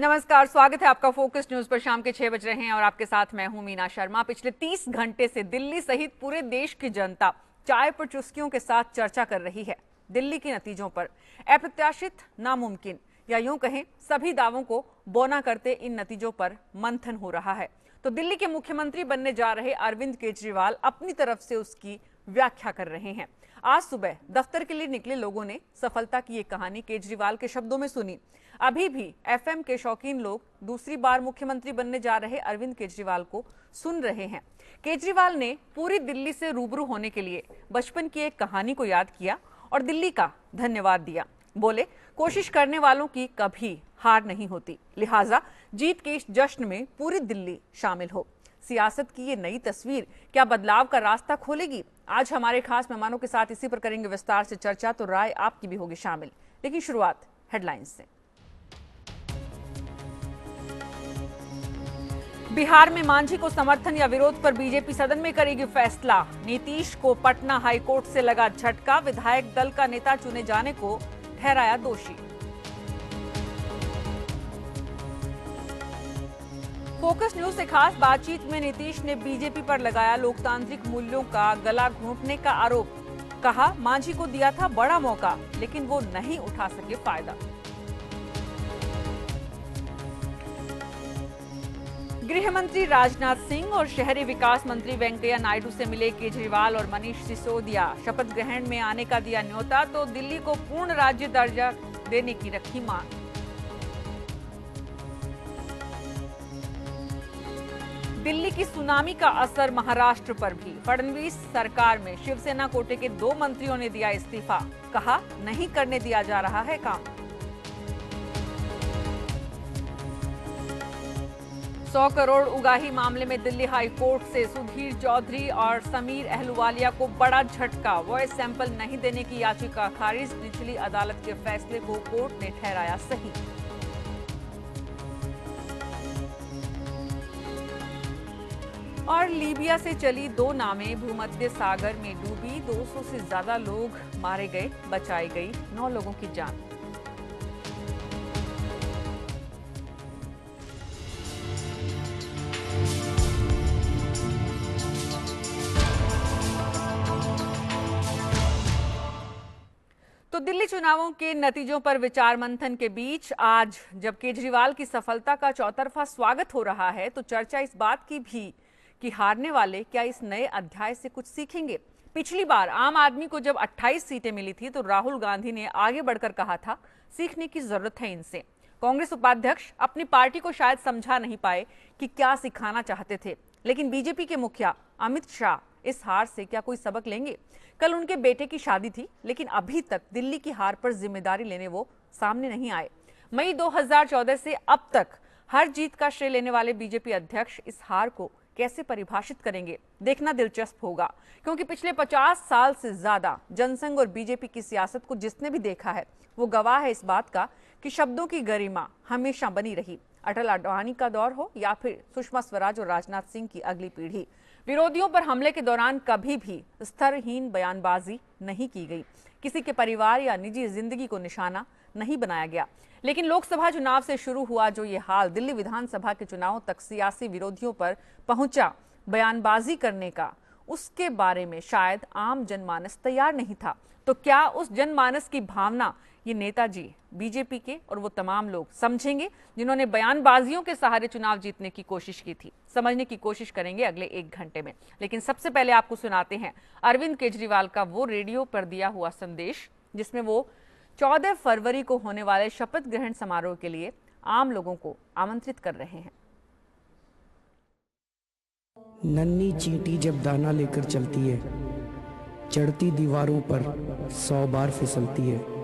नमस्कार, स्वागत है आपका फोकस न्यूज पर। शाम के 6 बज रहे हैं और आपके साथ मैं हूं मीना शर्मा। पिछले 30 घंटे से दिल्ली सहित पूरे देश की जनता चाय पर चुस्कियों के साथ चर्चा कर रही है। दिल्ली के नतीजों पर अप्रत्याशित, नामुमकिन या यूं कहें सभी दावों को बौना करते इन नतीजों पर मंथन हो रहा है। तो दिल्ली के मुख्यमंत्री बनने जा रहे अरविंद केजरीवाल अपनी तरफ से उसकी व्याख्या कर रहे हैं। आज सुबह दफ्तर के लिए निकले लोगों ने सफलता की ये कहानी केजरीवाल के शब्दों में सुनी। अभी भी एफएम के शौकीन लोग दूसरी बार मुख्यमंत्री बनने जा रहे अरविंद केजरीवाल को सुन रहे हैं। केजरीवाल ने पूरी दिल्ली से रूबरू होने के लिए बचपन की एक कहानी को याद किया और दिल्ली का धन्यवाद दिया। बोले, कोशिश करने वालों की कभी हार नहीं होती, लिहाजा जीत के इस जश्न में पूरी दिल्ली शामिल हो। सियासत की ये नई तस्वीर क्या बदलाव का रास्ता खोलेगी? आज हमारे खास मेहमानों के साथ इसी पर करेंगे विस्तार से चर्चा, तो राय आपकी भी होगी शामिल। लेकिन शुरुआत हेडलाइंस से। बिहार में मांझी को समर्थन या विरोध पर बीजेपी सदन में करेगी फैसला। नीतीश को पटना हाईकोर्ट से लगा झटका, विधायक दल का नेता चुने जाने को ठहराया दोषी। फोकस न्यूज से खास बातचीत में नीतीश ने बीजेपी पर लगाया लोकतांत्रिक मूल्यों का गला घोंटने का आरोप। कहा, मांझी को दिया था बड़ा मौका लेकिन वो नहीं उठा सके फायदा। गृह मंत्री राजनाथ सिंह और शहरी विकास मंत्री वेंकैया नायडू से मिले केजरीवाल और मनीष सिसोदिया। शपथ ग्रहण में आने का दिया न्योता, तो दिल्ली को पूर्ण राज्य दर्जा देने की रखी मांग। दिल्ली की सुनामी का असर महाराष्ट्र पर भी। फडणवीस सरकार में शिवसेना कोटे के 2 मंत्रियों ने दिया इस्तीफा। कहा, नहीं करने दिया जा रहा है काम। 100 करोड़ उगाही मामले में दिल्ली हाई कोर्ट से सुधीर चौधरी और समीर अहलुवालिया को बड़ा झटका। वॉइस सैंपल नहीं देने की याचिका खारिज। निचली अदालत के फैसले को कोर्ट ने ठहराया सही। और लीबिया से चली 2 नावें भूमध्य सागर में डूबी। 200 से ज्यादा लोग मारे गए, बचाई गई 9 लोगों की जान। तो दिल्ली चुनावों के नतीजों पर विचार मंथन के बीच आज जब केजरीवाल की सफलता का चौतरफा स्वागत हो रहा है, तो चर्चा इस बात की भी कि हारने वाले क्या इस नए अध्याय से कुछ सीखेंगे। पिछली बार आम आदमी को जब 28 सीटें मिली थी तो राहुल गांधी ने आगे बढ़कर कहा था, सीखने की जरूरत है इनसे। कांग्रेस उपाध्यक्ष अपनी पार्टी को शायद समझा नहीं पाए कि क्या सिखाना चाहते थे, लेकिन बीजेपी के मुखिया अमित शाह इस हार से क्या कोई सबक लेंगे? कल उनके बेटे की शादी थी, लेकिन अभी तक दिल्ली की हार पर जिम्मेदारी लेने वो सामने नहीं आए। मई 2014 से अब तक हर जीत का श्रेय लेने वाले बीजेपी अध्यक्ष इस हार को कैसे परिभाषित करेंगे, देखना दिलचस्प होगा। क्योंकि पिछले 50 साल से ज्यादा जनसंघ और बीजेपी की सियासत को जिसने भी देखा है वो गवाह है इस बात का कि शब्दों की गरिमा हमेशा बनी रही। अटल आडवाणी का दौर हो या फिर सुषमा स्वराज और राजनाथ सिंह की अगली पीढ़ी, विरोधियों पर हमले के दौरान कभी भी स्तरहीन बयानबाजी नहीं की गई। किसी के परिवार या निजी जिंदगी को निशाना नहीं बनाया गया। लेकिन लोकसभा चुनाव से शुरू हुआ जो ये हाल दिल्ली विधानसभा के चुनावों तक सियासी विरोधियों पर पहुंचा बयानबाजी करने का, उसके बारे में शायद आम जनमानस तैयार नहीं था। तो क्या उस जनमानस की भावना ये नेताजी, बीजेपी के और वो तमाम लोग समझेंगे जिन्होंने बयानबाजियों के सहारे चुनाव जीतने की कोशिश की थी? समझने की कोशिश करेंगे अगले 1 घंटे में। लेकिन सबसे पहले आपको सुनाते हैं अरविंद केजरीवाल का वो रेडियो पर दिया हुआ संदेश जिसमें वो 14 फरवरी को होने वाले शपथ ग्रहण समारोह के लिए आम लोगों को आमंत्रित कर रहे हैं। नन्ही चींटी जब दाना लेकर चलती है, चढ़ती दीवारों पर 100 बार फिसलती है।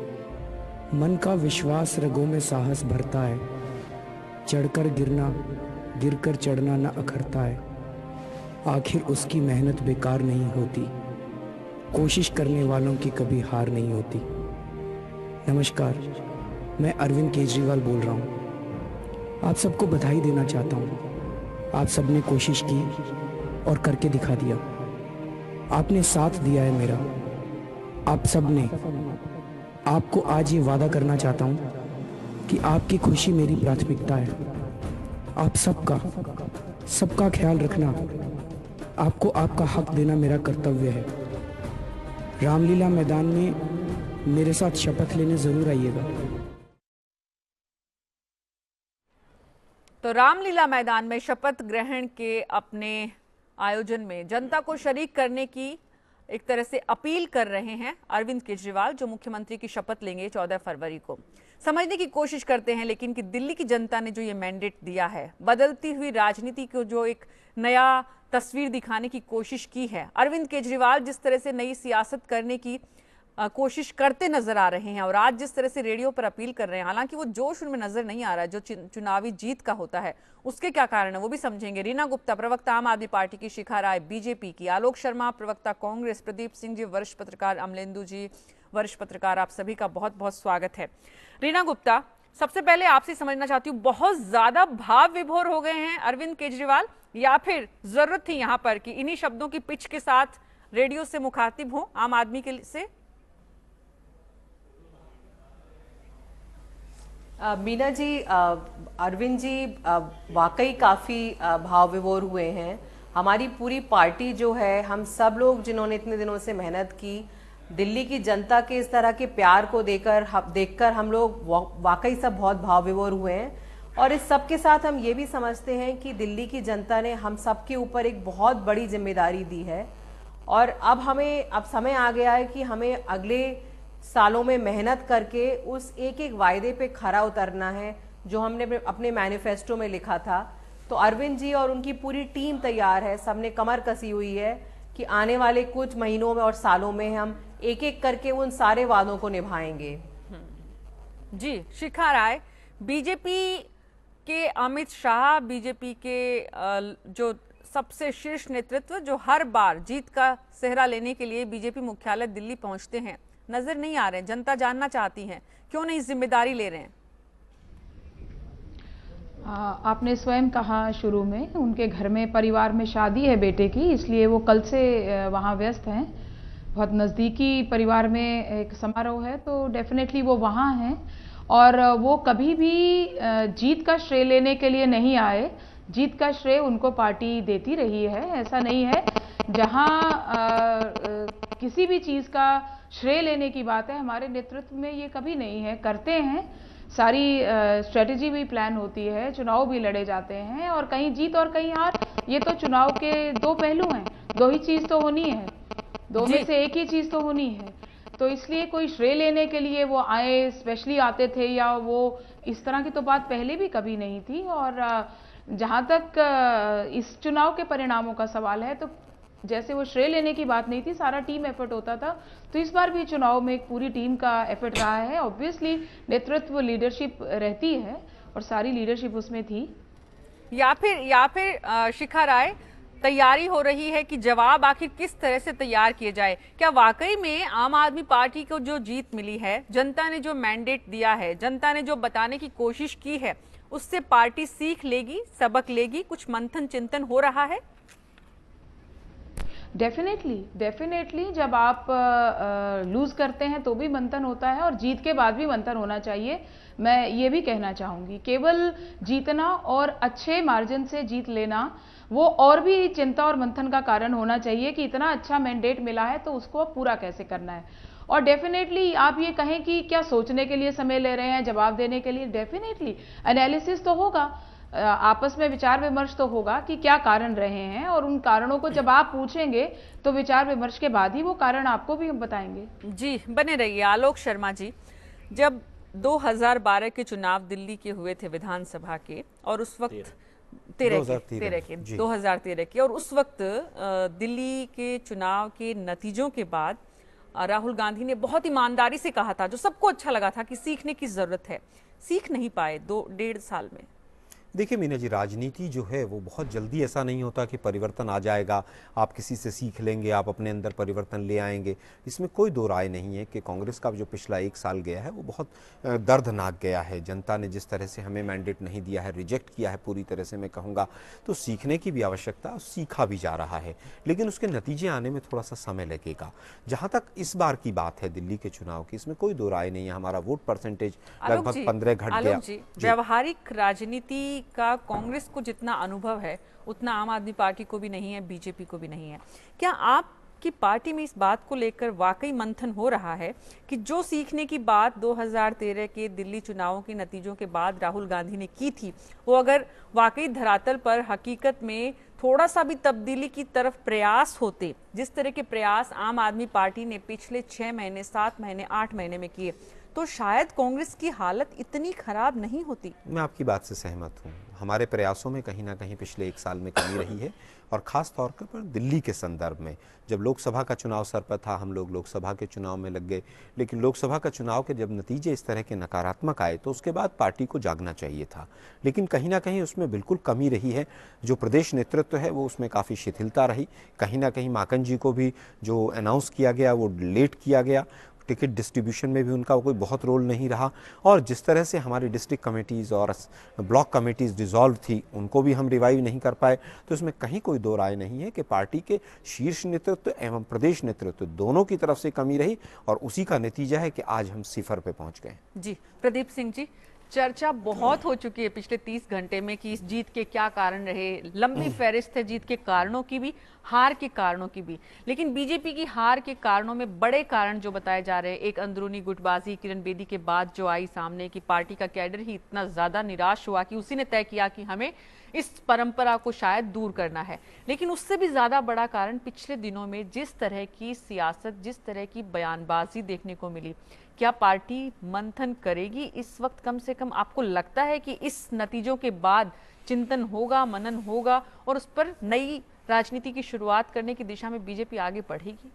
मन का विश्वास रगों में साहस भरता है, चढ़कर गिरना, गिरकर चढ़ना न अखरता है। आखिर उसकी मेहनत बेकार नहीं होती, कोशिश करने वालों की कभी हार नहीं होती। नमस्कार, मैं अरविंद केजरीवाल बोल रहा हूँ। आप सबको बधाई देना चाहता हूँ। आप सबने कोशिश की और करके दिखा दिया। आपने साथ दिया है मेरा, आप सबने। आपको आज ये वादा करना चाहता हूँ कि आपकी खुशी मेरी प्राथमिकता है। आप सबका ख्याल रखना, आपको आपका हक देना मेरा कर्तव्य है। रामलीला मैदान में मेरे साथ शपथ लेने जरूर आइएगा। तो रामलीला मैदान में शपथ ग्रहण के अपने आयोजन में जनता को शरीक करने की एक तरह से अपील कर रहे हैं अरविंद केजरीवाल, जो मुख्यमंत्री की शपथ लेंगे 14 फरवरी को। समझने की कोशिश करते हैं लेकिन कि दिल्ली की जनता ने जो ये मैंडेट दिया है, बदलती हुई राजनीति को जो एक नया तस्वीर दिखाने की कोशिश की है, अरविंद केजरीवाल जिस तरह से नई सियासत करने की कोशिश करते नजर आ रहे हैं और आज जिस तरह से रेडियो पर अपील कर रहे हैं, हालांकि वो जोश उनमें नजर नहीं आ रहा है जो चुनावी जीत का होता है, उसके क्या कारण है वो भी समझेंगे। रीना गुप्ता प्रवक्ता आम आदमी पार्टी की, शिखा राय बीजेपी की, आलोक शर्मा प्रवक्ता कांग्रेस, प्रदीप सिंह जी वरिष्ठ पत्रकार, अमलेंदु जी वरिष्ठ पत्रकार, आप सभी का बहुत बहुत स्वागत है। रीना गुप्ता, सबसे पहले आपसे समझना चाहती हूँ, बहुत ज्यादा भाव विभोर हो गए हैं अरविंद केजरीवाल या फिर जरूरत थी यहाँ पर कि इन्हीं शब्दों की पिच के साथ रेडियो से मुखातिब हो आम आदमी के से? मीना जी, अरविंद जी वाकई काफ़ी भाव विभोर हुए हैं। हमारी पूरी पार्टी जो है, हम सब लोग जिन्होंने इतने दिनों से मेहनत की, दिल्ली की जनता के इस तरह के प्यार को देखकर हम लोग वाकई सब बहुत भाव विभोर हुए हैं। और इस सब के साथ हम ये भी समझते हैं कि दिल्ली की जनता ने हम सब के ऊपर एक बहुत बड़ी जिम्मेदारी दी है और अब समय आ गया है कि हमें अगले सालों में मेहनत करके उस एक एक वायदे पे खरा उतरना है जो हमने अपने मैनिफेस्टो में लिखा था। तो अरविंद जी और उनकी पूरी टीम तैयार है, सबने कमर कसी हुई है कि आने वाले कुछ महीनों में और सालों में हम एक एक करके उन सारे वादों को निभाएंगे। जी, शिखा राय, बीजेपी के अमित शाह, बीजेपी के जो सबसे शीर्ष नेतृत्व जो हर बार जीत का सेहरा लेने के लिए बीजेपी मुख्यालय दिल्ली पहुंचते हैं, नजर नहीं आ रहे हैं। जनता जानना चाहती है क्यों नहीं जिम्मेदारी ले रहे हैं? आपने स्वयं कहा शुरू में, उनके घर में परिवार में शादी है बेटे की, इसलिए वो कल से वहाँ व्यस्त हैं। बहुत नज़दीकी परिवार में एक समारोह है तो डेफिनेटली वो वहाँ हैं और वो कभी भी जीत का श्रेय लेने के लिए नहीं आए। जीत का श्रेय उनको पार्टी देती रही है। ऐसा नहीं है जहाँ किसी भी चीज़ का श्रेय लेने की बात है, हमारे नेतृत्व में ये कभी नहीं है। करते हैं, सारी स्ट्रेटेजी भी प्लान होती है, चुनाव भी लड़े जाते हैं और कहीं जीत और कहीं हार, ये तो चुनाव के दो पहलू हैं, दो ही चीज़ तो होनी है, दो में से एक ही चीज़ तो होनी है। तो इसलिए कोई श्रेय लेने के लिए वो आए, स्पेशली आते थे या वो इस तरह की तो बात पहले भी कभी नहीं थी। और जहाँ तक इस चुनाव के परिणामों का सवाल है तो जैसे वो श्रेय लेने की बात नहीं थी, सारा टीम एफर्ट होता था, तो इस बार भी चुनाव में एक पूरी टीम का एफर्ट रहा है। ऑब्वियसली नेतृत्व लीडरशिप रहती है और सारी लीडरशिप उसमें थी। या फिर शिखा राय, तैयारी हो रही है कि जवाब आखिर किस तरह से तैयार किए जाए? क्या वाकई में आम आदमी पार्टी को जो जीत मिली है, जनता ने जो मैंडेट दिया है, जनता ने जो बताने की कोशिश की है, उससे पार्टी सीख लेगी, सबक लेगी, कुछ मंथन चिंतन हो रहा है? डेफिनेटली जब आप लूज करते हैं तो भी मंथन होता है और जीत के बाद भी मंथन होना चाहिए। मैं ये भी कहना चाहूँगी, केवल जीतना और अच्छे मार्जिन से जीत लेना वो और भी चिंता और मंथन का कारण होना चाहिए कि इतना अच्छा मैंडेट मिला है तो उसको पूरा कैसे करना है। और डेफिनेटली आप ये कहें कि क्या सोचने के लिए समय ले रहे हैं, जवाब देने के लिए, डेफिनेटली एनालिसिस तो होगा, आपस में विचार विमर्श तो होगा कि क्या कारण रहे हैं और उन कारणों को जब आप पूछेंगे तो विचार विमर्श के बाद ही वो कारण आपको भी हम बताएंगे। जी, बने रहिए। आलोक शर्मा जी, जब 2012 के चुनाव दिल्ली के हुए थे विधानसभा के और उस वक्त 2013 के और उस वक्त दिल्ली के चुनाव के नतीजों के बाद राहुल गांधी ने बहुत ईमानदारी से कहा था, जो सबको अच्छा लगा था, कि सीखने की जरूरत है। सीख नहीं पाए 2-1.5 साल में। देखिए मीना जी, राजनीति जो है वो बहुत जल्दी ऐसा नहीं होता कि परिवर्तन आ जाएगा, आप किसी से सीख लेंगे, आप अपने अंदर परिवर्तन ले आएंगे। इसमें कोई दो राय नहीं है कि कांग्रेस का जो पिछला 1 साल गया है वो बहुत दर्दनाक गया है। जनता ने जिस तरह से हमें मैंडेट नहीं दिया है, रिजेक्ट किया है पूरी तरह से मैं कहूँगा, तो सीखने की भी आवश्यकता, सीखा भी जा रहा है, लेकिन उसके नतीजे आने में थोड़ा सा समय लगेगा। जहाँ तक इस बार की बात है दिल्ली के चुनाव की, इसमें कोई दो राय नहीं है। हमारा वोट परसेंटेज लगभग 15 घट गया। व्यावहारिक राजनीति का कांग्रेस को जितना अनुभव है उतना आम आदमी पार्टी को भी नहीं है, बीजेपी को भी नहीं है। क्या आपकी पार्टी में इस बात को लेकर वाकई मंथन हो रहा है कि जो सीखने की बात 2013 के दिल्ली चुनावों के नतीजों के बाद राहुल गांधी ने की थी, वो अगर वाकई धरातल पर हकीकत में थोड़ा सा भी तब्दीली की तरफ प्रयास होते, जिस तरह के प्रयास आम आदमी पार्टी ने पिछले 6 महीने, 7 महीने, 8 महीने में किए, तो शायद कांग्रेस की हालत इतनी खराब नहीं होती? मैं आपकी बात से सहमत हूँ। हमारे प्रयासों में कहीं ना कहीं पिछले 1 साल में कमी रही है, और ख़ास तौर पर दिल्ली के संदर्भ में। जब लोकसभा का चुनाव सर पर था, हम लोग लोकसभा के चुनाव में लग गए, लेकिन लोकसभा का चुनाव के जब नतीजे इस तरह के नकारात्मक आए तो उसके बाद पार्टी को जागना चाहिए था, लेकिन कहीं ना कहीं उसमें बिल्कुल कमी रही है। जो प्रदेश नेतृत्व है वो उसमें काफ़ी शिथिलता रही। कहीं ना कहीं माकन जी को भी जो अनाउंस किया गया वो लेट किया गया, टिकट डिस्ट्रीब्यूशन में भी उनका कोई बहुत रोल नहीं रहा, और जिस तरह से हमारी डिस्ट्रिक्ट कमेटीज़ और ब्लॉक कमेटीज़ डिसॉल्व थी उनको भी हम रिवाइव नहीं कर पाए। तो इसमें कहीं कोई दो राय नहीं है कि पार्टी के शीर्ष नेतृत्व एवं प्रदेश नेतृत्व दोनों की तरफ से कमी रही, और उसी का नतीजा है कि आज हम सिफर पे पहुंच गए। जी प्रदीप सिंह जी, चर्चा बहुत हो चुकी है पिछले 30 घंटे में कि इस जीत के क्या कारण रहे। लंबी फहरिस्त है जीत के कारणों की भी, हार के कारणों की भी, लेकिन बीजेपी की हार के कारणों में बड़े कारण जो बताए जा रहे हैं, एक अंदरूनी गुटबाजी किरण बेदी के बाद जो आई सामने की पार्टी का कैडर ही इतना ज्यादा निराश हुआ कि उसी ने तय किया कि हमें इस परंपरा को शायद दूर करना है। लेकिन उससे भी ज्यादा बड़ा कारण पिछले दिनों में जिस तरह की सियासत, जिस तरह की बयानबाजी देखने को मिली। क्या पार्टी मंथन करेगी इस वक्त? कम से कम आपको लगता है कि इस नतीजों के बाद चिंतन होगा, मनन होगा, और उस पर नई राजनीति की शुरुआत करने की दिशा में बीजेपी आगे बढ़ेगी?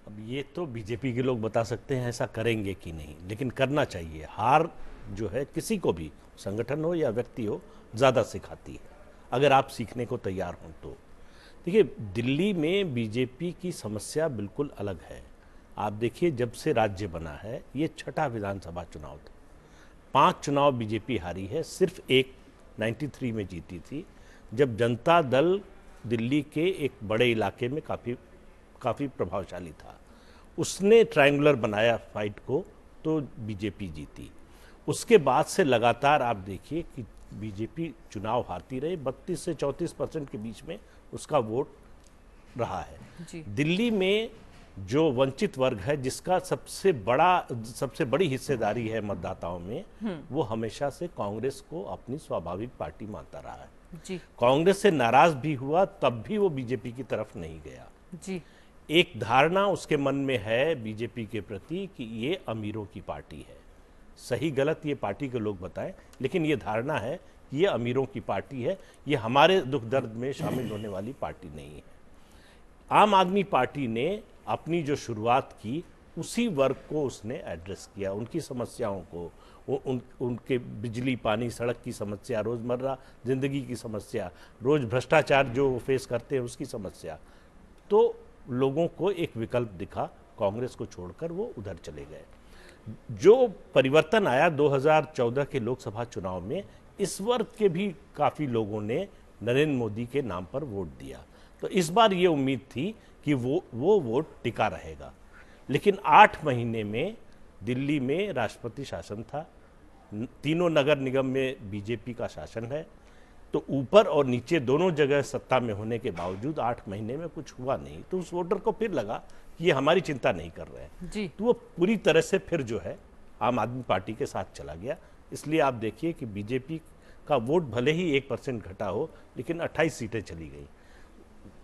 अब ये तो बीजेपी के लोग बता सकते हैं ऐसा करेंगे कि नहीं, लेकिन करना चाहिए। हार जो है किसी को भी, संगठन हो या व्यक्ति हो, ज़्यादा सिखाती है अगर आप सीखने को तैयार हों तो। देखिए, दिल्ली में बीजेपी की समस्या बिल्कुल अलग है। आप देखिए, जब से राज्य बना है ये 6ठा विधानसभा चुनाव था। 5 चुनाव बीजेपी हारी है, सिर्फ एक 93 में जीती थी, जब जनता दल दिल्ली के एक बड़े इलाके में काफ़ी प्रभावशाली था। उसने ट्रायंगुलर बनाया फाइट को, तो बीजेपी जीती। उसके बाद से लगातार आप देखिए कि बीजेपी चुनाव हारती रही। 32 से 34% के बीच में उसका वोट रहा है जी। दिल्ली में जो वंचित वर्ग है, जिसका सबसे बड़ी हिस्सेदारी है मतदाताओं में, वो हमेशा से कांग्रेस को अपनी स्वाभाविक पार्टी मानता रहा है जी। कांग्रेस से नाराज भी हुआ तब भी वो बीजेपी की तरफ नहीं गया जी। एक धारणा उसके मन में है बीजेपी के प्रति कि ये अमीरों की पार्टी है। सही गलत ये पार्टी के लोग बताएं, लेकिन ये धारणा है कि ये अमीरों की पार्टी है, ये हमारे दुख दर्द में शामिल होने वाली पार्टी नहीं है। आम आदमी पार्टी ने अपनी जो शुरुआत की, उसी वर्ग को उसने एड्रेस किया, उनकी समस्याओं को, उनके बिजली, पानी, सड़क की समस्या, रोज़मर्रा ज़िंदगी की समस्या, रोज़ भ्रष्टाचार जो फेस करते हैं उसकी समस्या। तो लोगों को एक विकल्प दिखा, कांग्रेस को छोड़कर वो उधर चले गए। जो परिवर्तन आया 2014 के लोकसभा चुनाव में, इस वर्ग के भी काफ़ी लोगों ने नरेंद्र मोदी के नाम पर वोट दिया। तो इस बार ये उम्मीद थी कि वो वोट टिका रहेगा। लेकिन 8 महीने में दिल्ली में राष्ट्रपति शासन था, तीनों नगर निगम में बीजेपी का शासन है, तो ऊपर और नीचे दोनों जगह सत्ता में होने के बावजूद 8 महीने में कुछ हुआ नहीं। तो उस वोटर को फिर लगा कि ये हमारी चिंता नहीं कर रहे हैं जी। तो वो पूरी तरह से फिर जो है आम आदमी पार्टी के साथ चला गया। इसलिए आप देखिए कि बीजेपी का वोट भले ही 1% घटा हो, लेकिन 28 सीटें चली गई।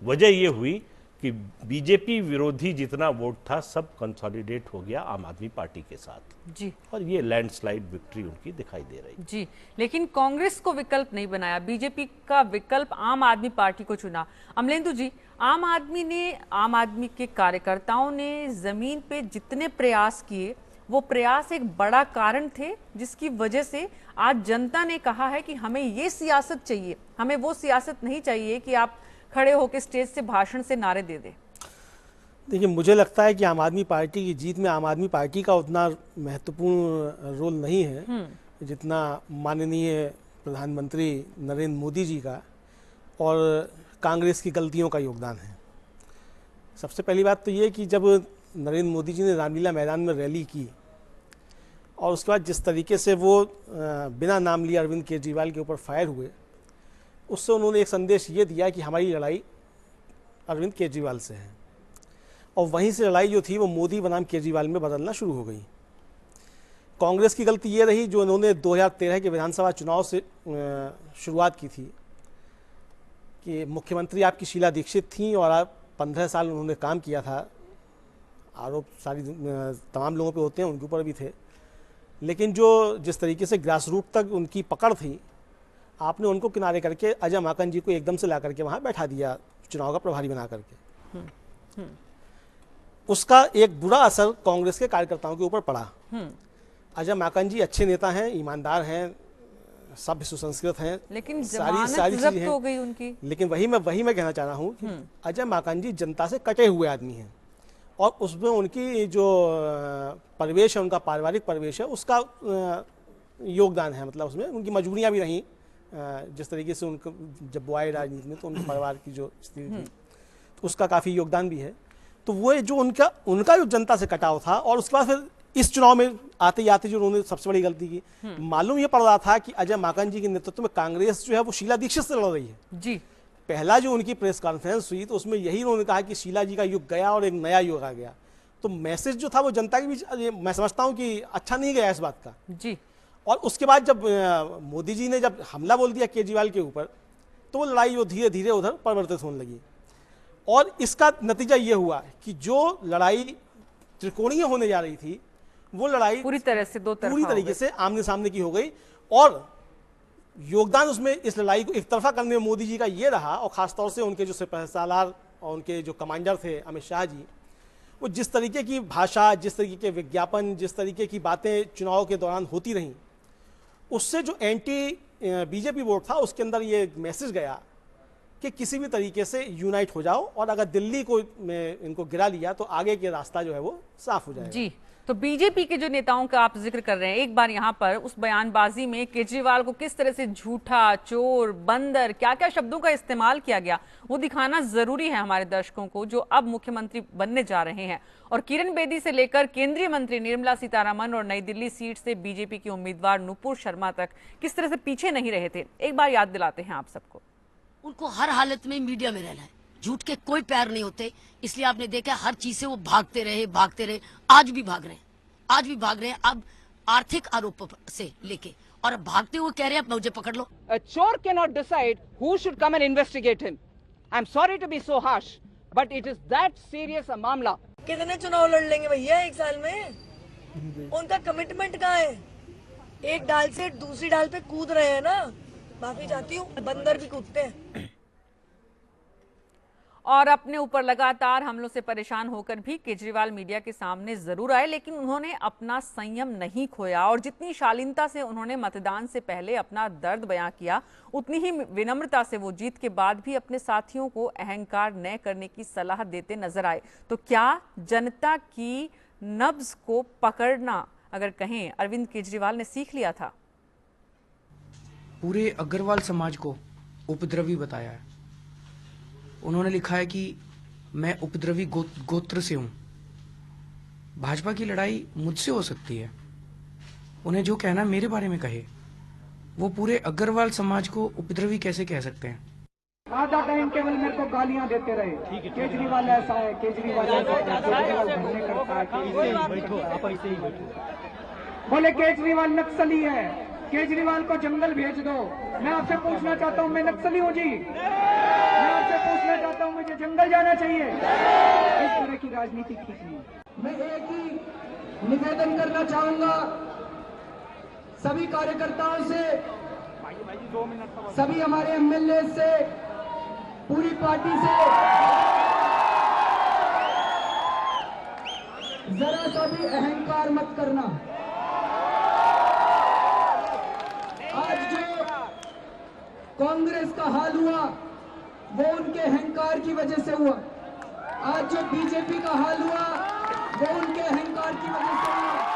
वजह ये हुई कि बीजेपी विरोधी जितना वोट था सब कंसोलिडेट हो गया आम आदमी पार्टी के साथ जी। और ये लैंडस्लाइड विक्ट्री उनकी दिखाई दे रही जी। लेकिन कांग्रेस को विकल्प नहीं बनाया, बीजेपी का विकल्प आम आदमी पार्टी को चुना। अमलेंदु जी, आम आदमी के कार्यकर्ताओं ने जमीन पे जितने प्रयास किए वो प्रयास एक बड़ा कारण थे जिसकी वजह से आज जनता ने कहा है कि हमें ये सियासत चाहिए, हमें वो सियासत नहीं चाहिए कि आप खड़े होकर स्टेज से भाषण से नारे दे दे? देखिए, मुझे लगता है कि आम आदमी पार्टी की जीत में आम आदमी पार्टी का उतना महत्वपूर्ण रोल नहीं है जितना माननीय प्रधानमंत्री नरेंद्र मोदी जी का और कांग्रेस की गलतियों का योगदान है। सबसे पहली बात तो ये कि जब नरेंद्र मोदी जी ने रामलीला मैदान में रैली की और उसके बाद जिस तरीके से वो बिना नाम लिए अरविंद केजरीवाल के ऊपर फायर हुए, उससे उन्होंने एक संदेश ये दिया कि हमारी लड़ाई अरविंद केजरीवाल से है, और वहीं से लड़ाई जो थी वो मोदी बनाम केजरीवाल में बदलना शुरू हो गई। कांग्रेस की गलती ये रही जो उन्होंने 2013 के विधानसभा चुनाव से शुरुआत की थी कि मुख्यमंत्री आपकी शीला दीक्षित थीं और आप 15 साल उन्होंने काम किया था, आरोप सारी तमाम लोगों पे होते हैं, उनके ऊपर भी थे, लेकिन जो जिस तरीके से ग्रास रूट तक उनकी पकड़ थी, आपने उनको किनारे करके अजय माकन जी को एकदम से ला करके वहाँ बैठा दिया चुनाव का प्रभारी बना करके। उसका एक बुरा असर कांग्रेस के कार्यकर्ताओं के ऊपर पड़ा। अजय माकन जी अच्छे नेता हैं, ईमानदार हैं, सभ्य सुसंस्कृत हैं, लेकिन सारी चीजें हो गई उनकी। लेकिन वही मैं कहना चाह रहा हूँ कि अजय माकन जी जनता से कटे हुए आदमी हैं और उसमें उनकी जो परिवेश है, उनका पारिवारिक परिवेश है, उसका योगदान है। मतलब उसमें उनकी मजबूरियां भी रहीं, जिस तरीके से उनको जब वो आए राजनीति में तो उनके परिवार की जो स्थिति थी तो उसका काफ़ी योगदान भी है। तो वो जो उनका जो जनता से कटाव था, और उसके बाद फिर इस चुनाव में आते आते जो उन्होंने सबसे बड़ी गलती की, मालूम ये पड़ रहा था कि अजय माकन जी के नेतृत्व में कांग्रेस जो है वो शीला दीक्षित से लड़ रही है जी। पहला जो उनकी प्रेस कॉन्फ्रेंस हुई तो उसमें यही उन्होंने कहा कि शीला जी का युग गया और एक नया युग आ गया। तो मैसेज जो था वो जनता के बीच मैं समझता हूँ कि अच्छा नहीं गया इस बात का जी। और उसके बाद जब मोदी जी ने जब हमला बोल दिया केजरीवाल के ऊपर तो वो लड़ाई वो धीरे धीरे उधर परिवर्तित होने लगी और इसका नतीजा ये हुआ कि जो लड़ाई त्रिकोणीय होने जा रही थी वो लड़ाई पूरी तरह से पूरी तरीके से आमने सामने की हो गई। और योगदान उसमें इस लड़ाई को एकतरफा करने में मोदी जी का ये रहा, और खासतौर से उनके जो सिपहसालार और उनके जो कमांडर थे अमित शाह जी, वो जिस तरीके की भाषा, जिस तरीके के विज्ञापन, जिस तरीके की बातें चुनाव के दौरान होती रहीं, उससे जो एंटी बीजेपी वोट था उसके अंदर ये मैसेज गया कि किसी भी तरीके से यूनाइट हो जाओ और अगर दिल्ली को में इनको गिरा लिया तो आगे के रास्ता जो है वो साफ हो जाएगा। जी। तो बीजेपी के जो नेताओं का आप जिक्र कर रहे हैं, एक बार यहाँ पर उस बयानबाजी में केजरीवाल को किस तरह से झूठा, चोर, बंदर, क्या क्या शब्दों का इस्तेमाल किया गया वो दिखाना जरूरी है हमारे दर्शकों को जो अब मुख्यमंत्री बनने जा रहे हैं। और किरण बेदी से लेकर केंद्रीय मंत्री निर्मला सीतारमण और नई दिल्ली सीट से बीजेपी की उम्मीदवार नुपुर शर्मा तक किस तरह से पीछे नहीं रहे थे, एक बार याद दिलाते हैं आप सबको। उनको हर हालत में मीडिया में रहना है, झूठ के कोई पैर नहीं होते, इसलिए आपने देखा हर चीज से वो भागते रहे, आज भी भाग रहे हैं। अब आर्थिक आरोप से लेके और अब भागते हुए कह रहे हैं मुझे पकड़ लो। A chore cannot decide who should come and investigate him. I'm sorry to be so harsh, but it is that serious a मामला। कितने चुनाव लड़ लेंगे भैया एक साल में? उनका कमिटमेंट कहाँ है? एक डाल से दूसरी डाल पे कूद रहे हैं ना, माफी चाहती हूँ, बंदर भी कूदते हैं। और अपने ऊपर लगातार हमलों से परेशान होकर भी केजरीवाल मीडिया के सामने जरूर आए, लेकिन उन्होंने अपना संयम नहीं खोया और जितनी शालीनता से उन्होंने मतदान से पहले अपना दर्द बयां किया, उतनी ही विनम्रता से वो जीत के बाद भी अपने साथियों को अहंकार न करने की सलाह देते नजर आए। तो क्या जनता की नब्ज को पकड़ना अगर कहें अरविंद केजरीवाल ने सीख लिया था? पूरे अग्रवाल समाज को उपद्रवी बताया है। उन्होंने लिखा है कि मैं उपद्रवी गोत्र से हूं। भाजपा की लड़ाई मुझसे हो सकती है, उन्हें जो कहना मेरे बारे में कहे। वो पूरे अग्रवाल समाज को उपद्रवी कैसे कह सकते हैं? आधा टाइम केवल मेरे को गालियां देते रहे, केजरीवाल ऐसा है, केजरीवाल ऐसा है, केजरीवाल घूमने करता है, बोले केजरीवाल नक्सली है, केजरीवाल को जंगल भेज दो। मैं आपसे पूछना चाहता हूं, मैं नक्सली हूं जी? मैं आपसे पूछना चाहता हूं, मुझे जंगल जाना चाहिए? इस तरह की राजनीति ठीक नहीं। मैं एक ही निवेदन करना चाहूंगा सभी कार्यकर्ताओं से, सभी हमारे एमएलए से, पूरी पार्टी से, जरा सा भी अहंकार मत करना। आज जो कांग्रेस का हाल हुआ वो उनके अहंकार की वजह से हुआ। आज जो बीजेपी का हाल हुआ वो उनके अहंकार की वजह से हुआ।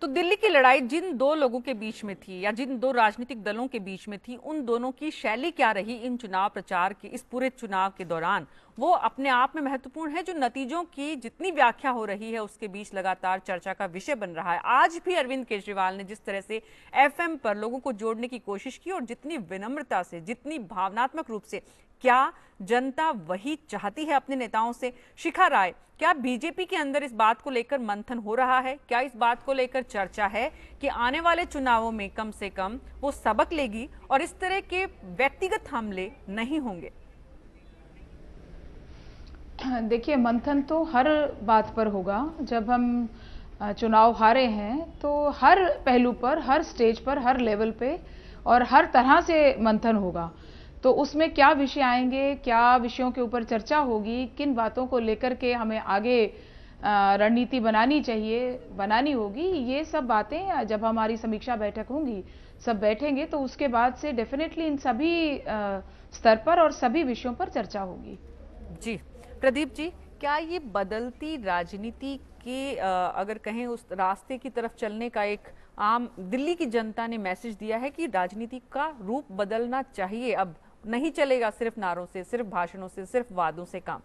तो दिल्ली की लड़ाई जिन दो लोगों के बीच में थी या जिन दो राजनीतिक दलों के बीच में थी, उन दोनों की शैली क्या रही इन चुनाव प्रचार के इस पूरे चुनाव के दौरान, वो अपने आप में महत्वपूर्ण है। जो नतीजों की जितनी व्याख्या हो रही है उसके बीच लगातार चर्चा का विषय बन रहा है। आज भी अरविंद केजरीवाल ने जिस तरह से एफएम पर लोगों को जोड़ने की कोशिश की और जितनी विनम्रता से, जितनी भावनात्मक रूप से, क्या जनता वही चाहती है अपने नेताओं से? शिखा राय, क्या बीजेपी के अंदर इस बात को लेकर मंथन हो रहा है? क्या इस बात को लेकर चर्चा है कि आने वाले चुनावों में कम से कम वो सबक लेगी और इस तरह के व्यक्तिगत हमले नहीं होंगे? देखिए, मंथन तो हर बात पर होगा। जब हम चुनाव हारे हैं तो हर पहलू पर, हर स्टेज पर, हर लेवल पे और हर तरह से मंथन होगा। तो उसमें क्या विषय आएंगे, क्या विषयों के ऊपर चर्चा होगी, किन बातों को लेकर के हमें आगे रणनीति बनानी चाहिए, बनानी होगी, ये सब बातें जब हमारी समीक्षा बैठक होंगी, सब बैठेंगे तो उसके बाद से डेफिनेटली इन सभी स्तर पर और सभी विषयों पर चर्चा होगी। जी प्रदीप जी, क्या ये बदलती राजनीति के अगर कहें उस रास्ते की तरफ चलने का एक आम दिल्ली की जनता ने मैसेज दिया है कि राजनीति का रूप बदलना चाहिए, अब नहीं चलेगा सिर्फ नारों से, सिर्फ भाषणों से, सिर्फ वादों से काम?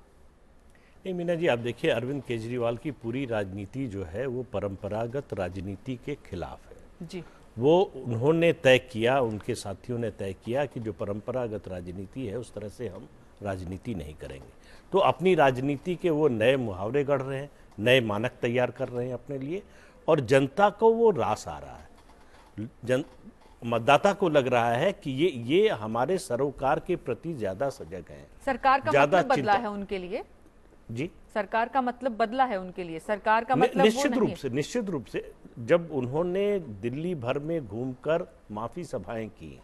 नहीं मीना जी, आप देखिए अरविंद केजरीवाल की पूरी राजनीति जो है वो परंपरागत राजनीति के खिलाफ है जी। वो उन्होंने तय किया, उनके साथियों ने तय किया कि जो परंपरागत राजनीति है उस तरह से हम राजनीति नहीं करेंगे। तो अपनी राजनीति के वो नए मुहावरे गढ़ रहे हैं, नए मानक तैयार कर रहे हैं अपने लिए और जनता को वो रास आ रहा है। मतदाता को लग रहा है कि ये हमारे सरोकार के प्रति ज्यादा सजग हैं। सरकार का मतलब बदला है उनके लिए जी, सरकार का मतलब बदला है उनके लिए। सरकार का मतलब निश्चित रूप से जब उन्होंने दिल्ली भर में घूमकर माफी सभाएं की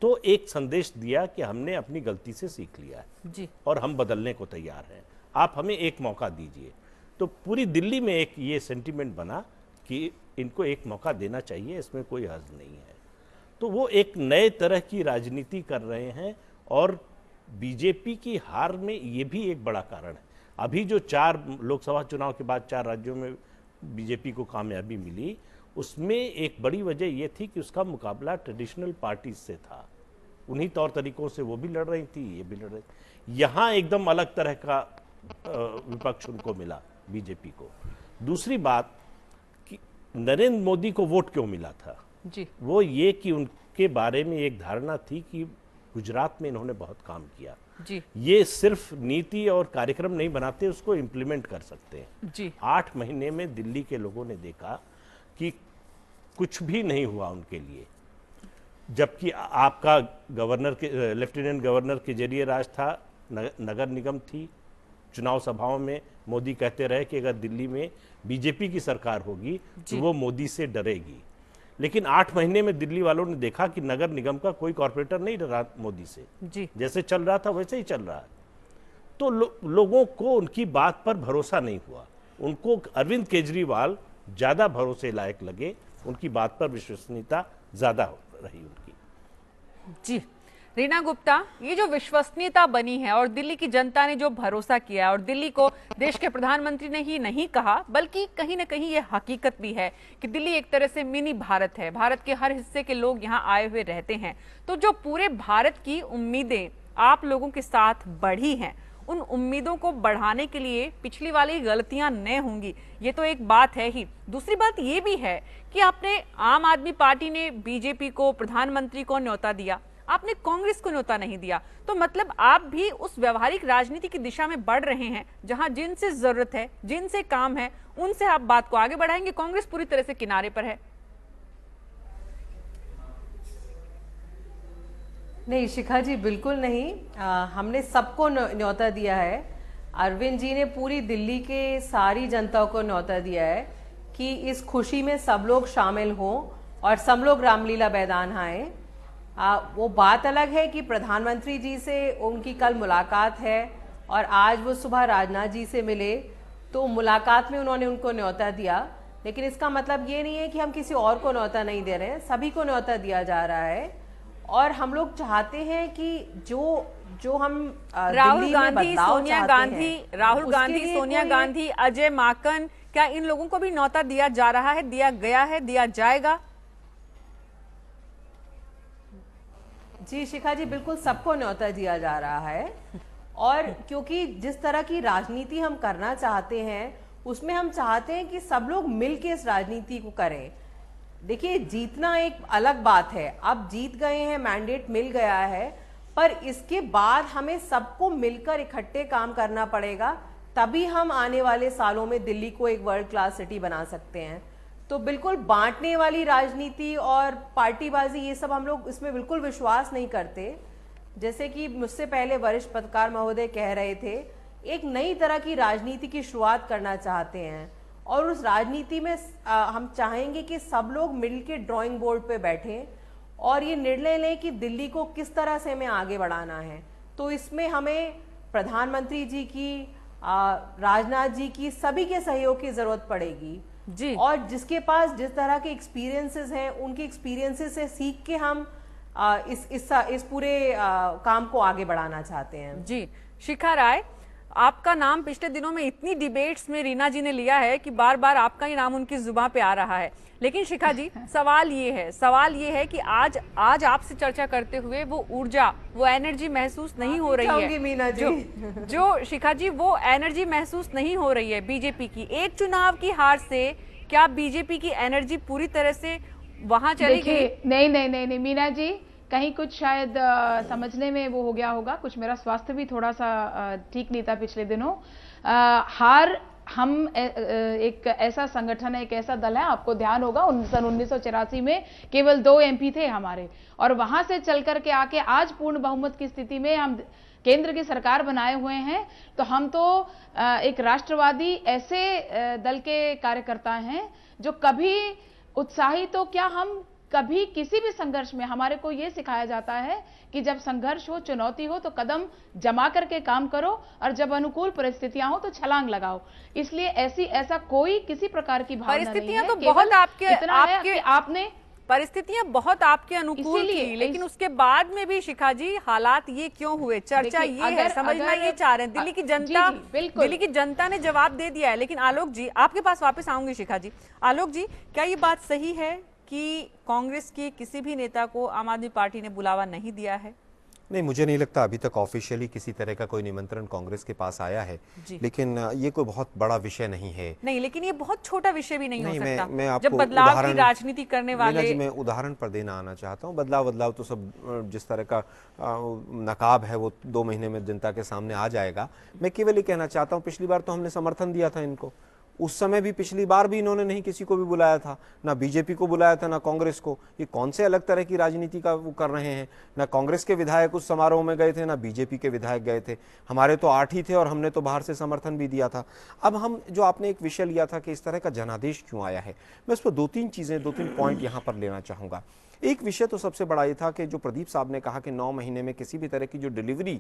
तो एक संदेश दिया कि हमने अपनी गलती से सीख लिया है जी और हम बदलने को तैयार हैं, आप हमें एक मौका दीजिए। तो पूरी दिल्ली में एक ये सेंटीमेंट बना कि इनको एक मौका देना चाहिए, इसमें कोई हर्ज नहीं है। तो वो एक नए तरह की राजनीति कर रहे हैं और बीजेपी की हार में ये भी एक बड़ा कारण है। अभी जो 4 लोकसभा चुनाव के बाद 4 राज्यों में बीजेपी को कामयाबी मिली, उसमें एक बड़ी वजह ये थी कि उसका मुकाबला ट्रेडिशनल पार्टी से था। उन्हीं तौर तरीकों से वो भी लड़ रही थी, ये भी लड़ रही थी। यहाँ एकदम अलग तरह का विपक्ष उनको मिला बीजेपी को। दूसरी बात कि नरेंद्र मोदी को वोट क्यों मिला था जी, वो ये कि उनके बारे में एक धारणा थी कि गुजरात में इन्होंने बहुत काम किया जी। ये सिर्फ नीति और कार्यक्रम नहीं बनाते, उसको इम्प्लीमेंट कर सकते हैं जी। 8 महीने में दिल्ली के लोगों ने देखा कि कुछ भी नहीं हुआ उनके लिए, जबकि आपका गवर्नर के लेफ्टिनेंट गवर्नर के जरिए राज था, नगर निगम थी। चुनाव सभाओं में मोदी कहते रहे कि अगर दिल्ली में बीजेपी की सरकार होगी तो वो मोदी से डरेगी। लेकिन 8 महीने में दिल्ली वालों ने देखा कि नगर निगम का कोई कॉर्पोरेटर नहीं डरा मोदी से जी। जैसे चल रहा था वैसे ही चल रहा है। तो लोगों को उनकी बात पर भरोसा नहीं हुआ। उनको अरविंद केजरीवाल ज्यादा भरोसे लायक लगे, उनकी बात पर विश्वसनीयता ज्यादा रही उनकी। जी रीना गुप्ता, ये जो विश्वसनीयता बनी है और दिल्ली की जनता ने जो भरोसा किया है और दिल्ली को देश के प्रधानमंत्री ने ही नहीं कहा बल्कि कहीं ना कहीं ये हकीकत भी है कि दिल्ली एक तरह से मिनी भारत है, भारत के हर हिस्से के लोग यहाँ आए हुए रहते हैं। तो जो पूरे भारत की उम्मीदें आप लोगों के साथ बढ़ी हैं, उन उम्मीदों को बढ़ाने के लिए पिछली वाली गलतियां न होंगी, ये तो एक बात है ही। दूसरी बात ये भी है कि आपने आम आदमी पार्टी ने बीजेपी को, प्रधानमंत्री को न्योता दिया, आपने कांग्रेस को न्योता नहीं दिया। तो मतलब आप भी उस व्यवहारिक राजनीति की दिशा में बढ़ रहे हैं जहां जिनसे जरूरत है, जिनसे काम है, उनसे आप बात को आगे बढ़ाएंगे। कांग्रेस पूरी तरह से किनारे पर है। नहीं शिखा जी, बिल्कुल नहीं। हमने सबको न्योता दिया है। अरविंद जी ने पूरी दिल्ली के सारी जनता को न्योता दिया है कि इस खुशी में सब लोग शामिल हों और सब लोग रामलीला मैदान आए। वो बात अलग है कि प्रधानमंत्री जी से उनकी कल मुलाकात है और आज वो सुबह राजनाथ जी से मिले। तो मुलाकात में उन्होंने उनको न्योता दिया, लेकिन इसका मतलब ये नहीं है कि हम किसी और को न्योता नहीं दे रहे हैं, सभी को न्योता दिया जा रहा है। और हम लोग चाहते हैं कि जो हम राहुल गांधी, सोनिया गांधी, राहुल गांधी, सोनिया गांधी, अजय माकन, क्या इन लोगों को भी न्योता दिया जा रहा है, दिया गया है, दिया जाएगा? जी शिखा जी, बिल्कुल सबको न्योता दिया जा रहा है। और क्योंकि जिस तरह की राजनीति हम करना चाहते हैं उसमें हम चाहते हैं कि सब लोग मिलकर इस राजनीति को करें। देखिए, जीतना एक अलग बात है, अब जीत गए हैं, मैंडेट मिल गया है, पर इसके बाद हमें सबको मिलकर इकट्ठे काम करना पड़ेगा, तभी हम आने वाले सालों में दिल्ली को एक वर्ल्ड क्लास सिटी बना सकते हैं। तो बिल्कुल बांटने वाली राजनीति और पार्टीबाजी, ये सब हम लोग इसमें बिल्कुल विश्वास नहीं करते। जैसे कि मुझसे पहले वरिष्ठ पत्रकार महोदय कह रहे थे, एक नई तरह की राजनीति की शुरुआत करना चाहते हैं, और उस राजनीति में हम चाहेंगे कि सब लोग मिलकर ड्राइंग बोर्ड पे बैठें और ये निर्णय लें कि दिल्ली को किस तरह से हमें आगे बढ़ाना है। तो इसमें हमें प्रधानमंत्री जी की, राजनाथ जी की, सभी के सहयोग की जरूरत पड़ेगी जी। और जिसके पास जिस तरह के एक्सपीरियंसेस हैं, उनके एक्सपीरियंसेस से सीख के हम इस पूरे काम को आगे बढ़ाना चाहते हैं। जी शिखा राय, आपका नाम पिछले दिनों में इतनी डिबेट्स में रीना जी ने लिया है कि बार बार आपका ही नाम उनकी जुबान पे आ रहा है। लेकिन शिखा जी, सवाल ये है कि आज आपसे चर्चा करते हुए वो ऊर्जा, वो एनर्जी महसूस नहीं हो रही है मीना जी। जो शिखा जी, वो एनर्जी महसूस नहीं हो रही है बीजेपी की। एक चुनाव की हार से क्या बीजेपी की एनर्जी पूरी तरह से वहां चली गई? नहीं मीना जी, कहीं कुछ शायद समझने में वो हो गया होगा, कुछ मेरा स्वास्थ्य भी थोड़ा सा ठीक नहीं था पिछले दिनों। हार, हम एक ऐसा संगठन है, एक ऐसा दल है, आपको ध्यान होगा सन 1984 में केवल 2 MP थे हमारे, और वहां से चल करके आके आज पूर्ण बहुमत की स्थिति में हम केंद्र की सरकार बनाए हुए हैं। तो हम तो एक राष्ट्रवादी ऐसे दल के कार्यकर्ता हैं जो कभी उत्साहित तो क्या, हम कभी किसी भी संघर्ष में, हमारे को यह सिखाया जाता है कि जब संघर्ष हो, चुनौती हो, तो कदम जमा करके काम करो, और जब अनुकूल परिस्थितियां हो तो छलांग लगाओ। इसलिए ऐसा कोई किसी प्रकार की भावना नहीं है। परिस्थितियां तो बहुत आपने परिस्थितियां बहुत आपके अनुकूल थी, लेकिन उसके बाद में भी शिखा जी हालात ये क्यों हुए? चर्चा ये है, समझना ये चाह रहे हैं दिल्ली की जनता ने जवाब दे दिया है। लेकिन आलोक जी, आपके पास वापस आऊंगी। शिखा जी, आलोक जी, क्या ये बात सही है कि कांग्रेस के किसी भी नेता को आम आदमी पार्टी ने बुलावा नहीं दिया है? नहीं, मुझे नहीं लगता अभी तक ऑफिशियली किसी तरह का कोई निमंत्रण कांग्रेस के पास आया है। लेकिन ये कोई बहुत बड़ा विषय नहीं है। नहीं, लेकिन ये बहुत छोटा विषय भी नहीं हो सकता। मैं आपको जब बदलाव की राजनीति करने वाले, मैं उदाहरण पर देना आना चाहता हूँ। बदलाव तो सब जिस तरह का नकाब है वो 2 महीने में जनता के सामने आ जाएगा। मैं केवल ये कहना चाहता हूँ, पिछली बार तो हमने समर्थन दिया था इनको, उस समय भी, पिछली बार भी इन्होंने नहीं किसी को भी बुलाया था, ना बीजेपी को बुलाया था, ना कांग्रेस को। ये कौन से अलग तरह की राजनीति का वो कर रहे हैं? ना कांग्रेस के विधायक उस समारोह में गए थे, ना बीजेपी के विधायक गए थे। हमारे तो 8 ही थे और हमने तो बाहर से समर्थन भी दिया था। अब हम जो आपने एक विषय लिया था कि इस तरह का जनादेश क्यों आया है, मैं उस पर 2-3 पॉइंट यहाँ पर लेना चाहूँगा। एक विषय तो सबसे बड़ा ये था कि जो प्रदीप साहब ने कहा कि 9 महीने में किसी भी तरह की जो डिलीवरी